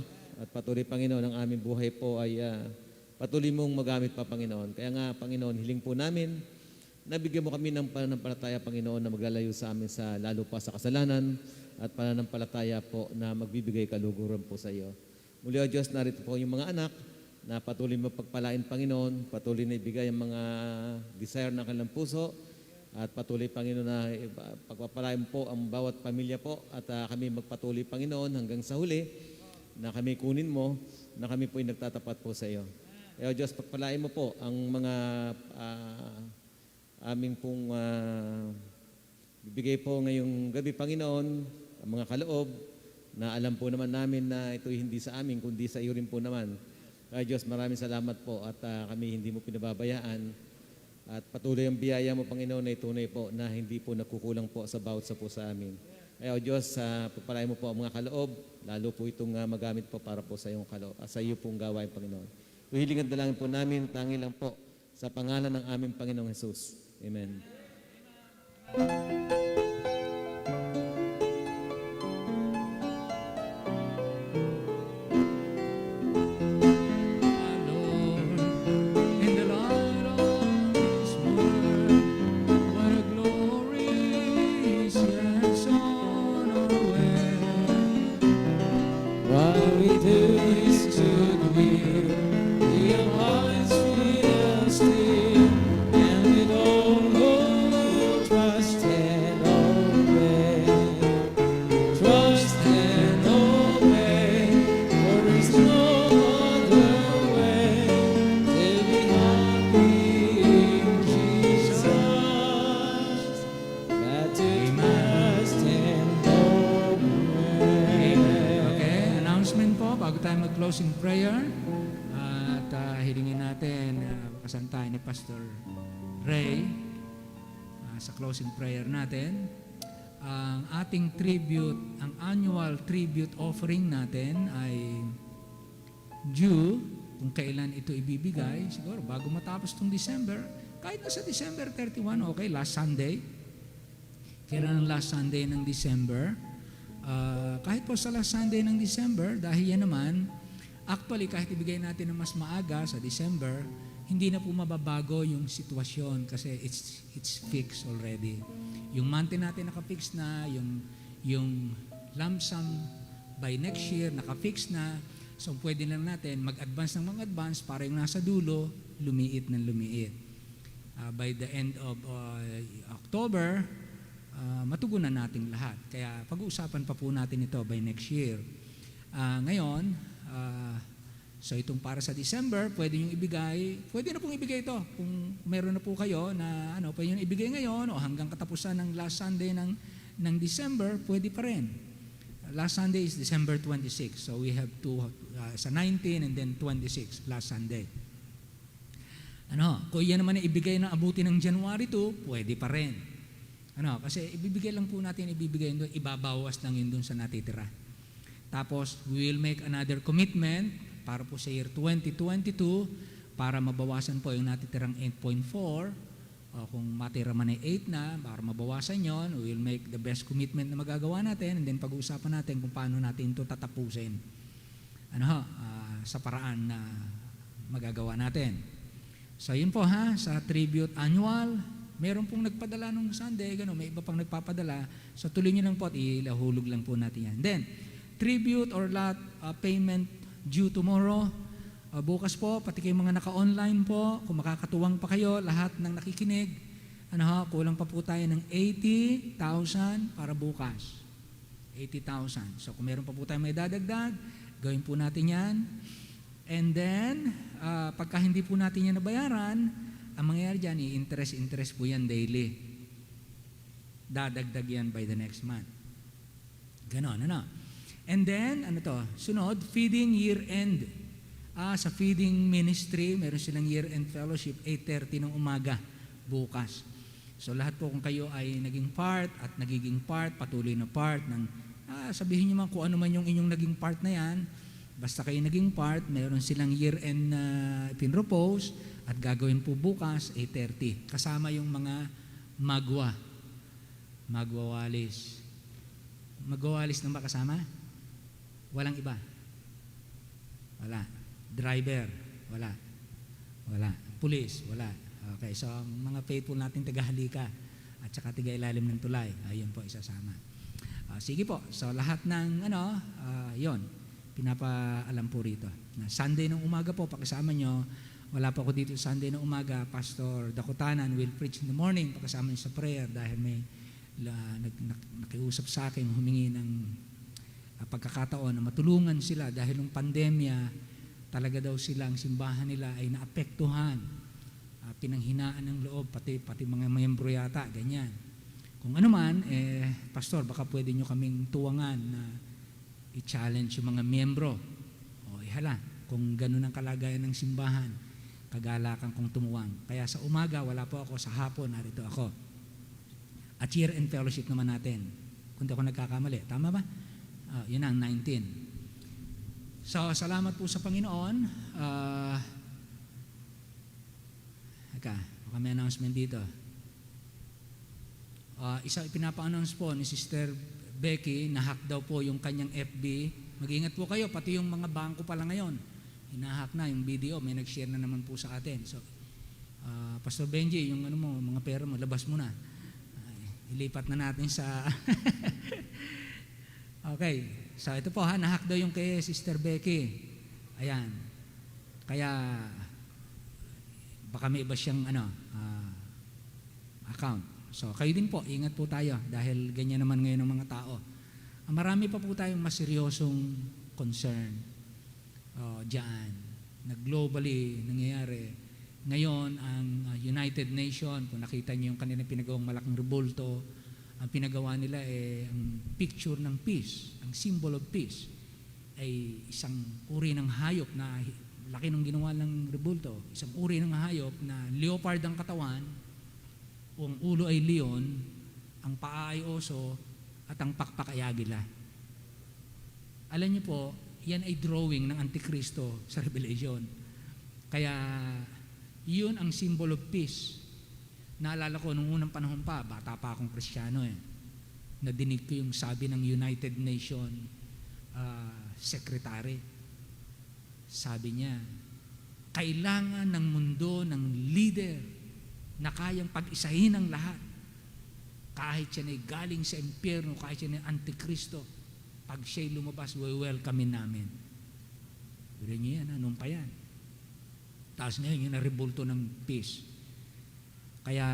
At patuloy, Panginoon, ang aming buhay po ay patuloy mong magamit pa, Panginoon. Kaya nga, Panginoon, hiling po namin, nabigyan mo kami ng pananampalataya, Panginoon, na maglalayo sa amin sa lalo pa sa kasalanan at pananampalataya po na magbibigay kaluguran po sa iyo. Muli, O Diyos, narito po yung mga anak na patuloy mo pagpalain, Panginoon, patuloy na ibigay ang mga desire ng kanilang puso at patuloy, Panginoon, na pagpapalain po ang bawat pamilya po at kami magpatuloy, Panginoon, hanggang sa huli na kami kunin mo, na kami po'y nagtatapat po sa iyo. O Diyos, pagpalain mo po ang mga aming pong bibigay po ngayong gabi, Panginoon, ang mga kaloob na alam po naman namin na ito'y hindi sa amin, kundi sa iyo rin po naman. Kaya Diyos, maraming salamat po at kami hindi mo pinababayaan at patuloy ang biyaya mo, Panginoon, na tunay po na hindi po nakukulang po sa bawat sa po sa amin. Kaya, O Diyos, pagpalain mo po ang mga kaloob, lalo po itong magamit po para po sa iyong kaloob, sa iyo pong gawain, Panginoon. Hilingan dalangin po namin, tangi lang po, sa pangalan ng aming Panginoong Jesus. Amen. In the light of His word, what a glory He sheds on our way. While we do His good will, we are hearts feel still, and with all who trust and obey. Trust and obey, for there is no other way to be happy in Jesus, but to trust and obey. Okay, announcement po bago tayo mag-closing prayer. At hilingin natin kasantahan ni Pastor Ray sa closing prayer natin. Ang ating tribute, ang annual tribute offering natin ay due kung kailan ito ibibigay. Siguro bago matapos itong December, kahit na sa December 31, okay, last Sunday. Kailan ang last Sunday ng December? Kahit po sa last Sunday ng December, dahil yan naman, actually kahit ibigay natin ng mas maaga sa December, hindi na po mababago yung sitwasyon kasi it's fixed already. Yung monthly natin nakafix na, yung lump sum by next year nakafix na, so pwede lang natin mag-advance ng mag-advance para yung nasa dulo, lumiit ng lumiit. By the end of October, matugunan natin lahat. Kaya pag-uusapan pa po natin ito by next year. Ngayon, so itong para sa December, pwede na pong ibigay ito. Kung meron na po kayo na pwede nyo ibigay ngayon o hanggang katapusan ng last Sunday ng December, pwede pa rin. Last Sunday is December 26. So we have two, sa 19 and then 26, last Sunday. Kung yan naman ibigay na abuti ng January 2, pwede pa rin. Kasi ibibigay lang po natin, doon, ibabawas lang yun doon sa natitira. Tapos, we will make another commitment para po sa year 2022 para mabawasan po yung natitirang 8.4 o kung matira man ay 8 na, para mabawasan yon, we will make the best commitment na magagawa natin and then pag-uusapan natin kung paano natin ito tatapusin sa paraan na magagawa natin. So yun po sa tribute annual, meron pong nagpadala nung Sunday, may iba pang nagpapadala, so tuloy nyo lang po at ilahulog lang po natin yan. Then, tribute or lot payment due tomorrow. Bukas po, pati kayong mga naka-online po, kung makakatuwang pa kayo, lahat ng nakikinig, kulang pa po tayo ng 80,000 para bukas. 80,000. So kung meron pa po tayo may dadagdag, gawin po natin yan. And then, pagka hindi po natin yan nabayaran, ang mangyayari dyan, interest po yan daily. Dadagdag yan by the next month. Ganon, And then, sunod, feeding year-end. Sa feeding ministry, meron silang year-end fellowship, 8:30 ng umaga bukas. So lahat po kung kayo ay naging part at nagiging part, patuloy na part ng, sabihin niyo man kung ano man yung inyong naging part na yan, basta kayo naging part, meron silang year-end na pinropose at gagawin po bukas, 8:30. Kasama yung mga magwawalis. Magwawalis na ba kasama? Walang iba? Wala. Driver? Wala. Wala. Police? Wala. Okay, so mga faithful natin tagahalika at saka tiga-ilalim ng tulay, ayun po isasama. Sige po, so lahat ng yon pinapaalam po rito. Na Sunday ng umaga po, pakisama nyo. Wala pa ako dito Sunday ng umaga, Pastor Dakutanan will preach in the morning, pakisama nyo sa prayer dahil may nakiusap sa akin, humingi ng pagkakataon na matulungan sila dahil ng pandemya, talaga daw silang simbahan nila ay naapektuhan, pinanghinaan ng loob, pati mga miyembro yata, ganyan. Kung ano man, Pastor, baka pwede nyo kaming tuwangan na i-challenge yung mga miyembro. O ihala, kung ganun ang kalagayan ng simbahan, kagalakan kong tumuwang. Kaya sa umaga, wala po ako, sa hapon, narito ako. At year-end fellowship naman natin. Kung di ako nagkakamali. Tama ba? Yun ang 19. So, salamat po sa Panginoon. Baka may announcement dito. Isa pinapa-announce po ni Sister Becky, nahack daw po yung kanyang FB. Mag-ingat po kayo, pati yung mga bangko pala ngayon. Hinahack na yung video, may nag-share na naman po sa atin. So, Pastor Benji, yung mga pera mo, labas mo na. Ilipat na natin sa... Okay, so ito po nahack daw yung kay Sister Becky. Ayan. Kaya, baka may iba siyang account. So, kayo din po, ingat po tayo dahil ganyan naman ngayon ng mga tao. Marami pa po tayong mas seryosong concern diyan na globally nangyayari. Ngayon, ang United Nations, kung nakita niyo yung kanilang pinagawang malaking rebulto, ang pinagawa nila ang picture ng peace, ang symbol of peace, ay isang uri ng hayop na laki ng ginawa ng rebulto, isang uri ng hayop na leopard ang katawan, ang ulo ay leon, ang paa ay oso, at ang pakpak ay agila. Alam niyo po, yan ay drawing ng Antikristo sa Revelation. Kaya, yun ang symbol of peace. Naalala ko, nung unang panahon pa, bata pa akong Kristiyano nadinig ko yung sabi ng United Nations Secretary. Sabi niya, kailangan ng mundo ng leader na kayang pag-isahin ang lahat. Kahit siya ay galing sa impyerno, kahit siya ay Antikristo, pag siya'y lumabas, welcomein namin. Pero niya yan, anong pa yan? Tapos ngayon, yung narebulto ng peace. Kaya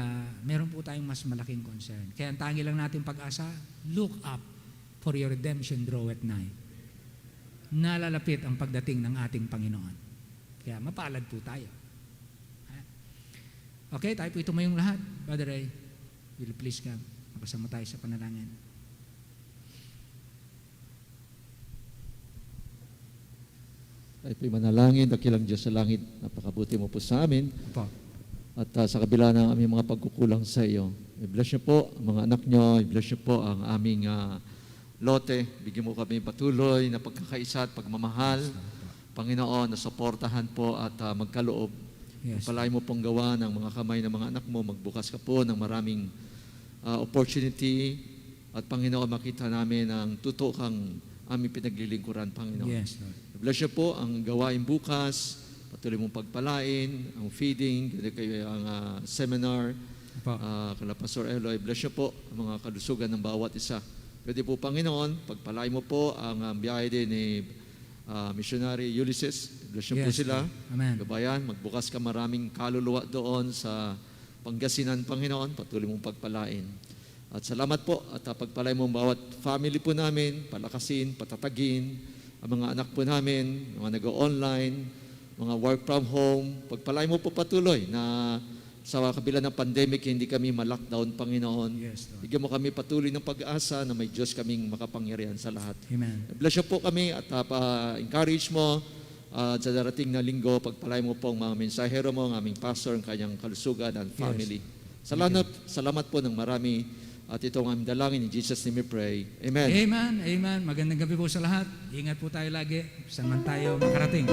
meron po tayong mas malaking concern. Kaya ang tangi lang natin pag-asa, look up for your redemption draweth nigh. Nalalapit ang pagdating ng ating Panginoon. Kaya mapalad po tayo. Okay, tayo po tumayong lahat. Brother Ray, will you please come? Makasama tayo sa panalangin. Tayo po'y manalangin, dakilang Diyos sa langit, napakabuti mo po sa amin. Opo. At sa kabila ng aming mga pagkukulang sa iyo, i-bless niyo po ang mga anak niyo, i-bless niyo po ang aming lote, bigyan mo kami patuloy na pagkakaisa at pagmamahal. Panginoon, na suportahan po at magkaloob. Yes. Palay mo pong gawa ng mga kamay ng mga anak mo, magbukas ka po ng maraming opportunity at Panginoon, makita namin ang totoo kang aming pinaglilingkuran, Panginoon. Yes, Lord. I-bless niyo po ang gawain bukas, patuloy mong pagpalain, ang feeding, kayo ang seminar, kala Pastor Eloy, bless niyo po ang mga kalusugan ng bawat isa. Pwede po, Panginoon, pagpalain mo po ang biyahe din ni Missionary Ulysses, bless niyo po sila. Amen. Gabayan, magbukas ka maraming kaluluwa doon sa Pangasinan, Panginoon, patuloy mong pagpalain. At salamat po at pagpalain mo ang bawat family po namin, palakasin, patatagin, ang mga anak po namin, mga nag-online, mga work from home, pagpalain mo po patuloy na sa kabila ng pandemic, hindi kami ma-lockdown, Panginoon. Yes, Lord. Bigyan mo kami patuloy ng pag-asa na may Diyos kaming makapangyarihan sa lahat. Amen. Bless you po kami at encourage mo sa darating na linggo, pagpalay mo po ang mga mensahero mo, ang aming pastor, ang kanyang kalusugan and family. Salamat po ng marami. At ito ang aming dalangin. In Jesus' name we pray. Amen. Amen. Amen. Magandang gabi po sa lahat. Ingat po tayo lagi. Saan man tayo makarating.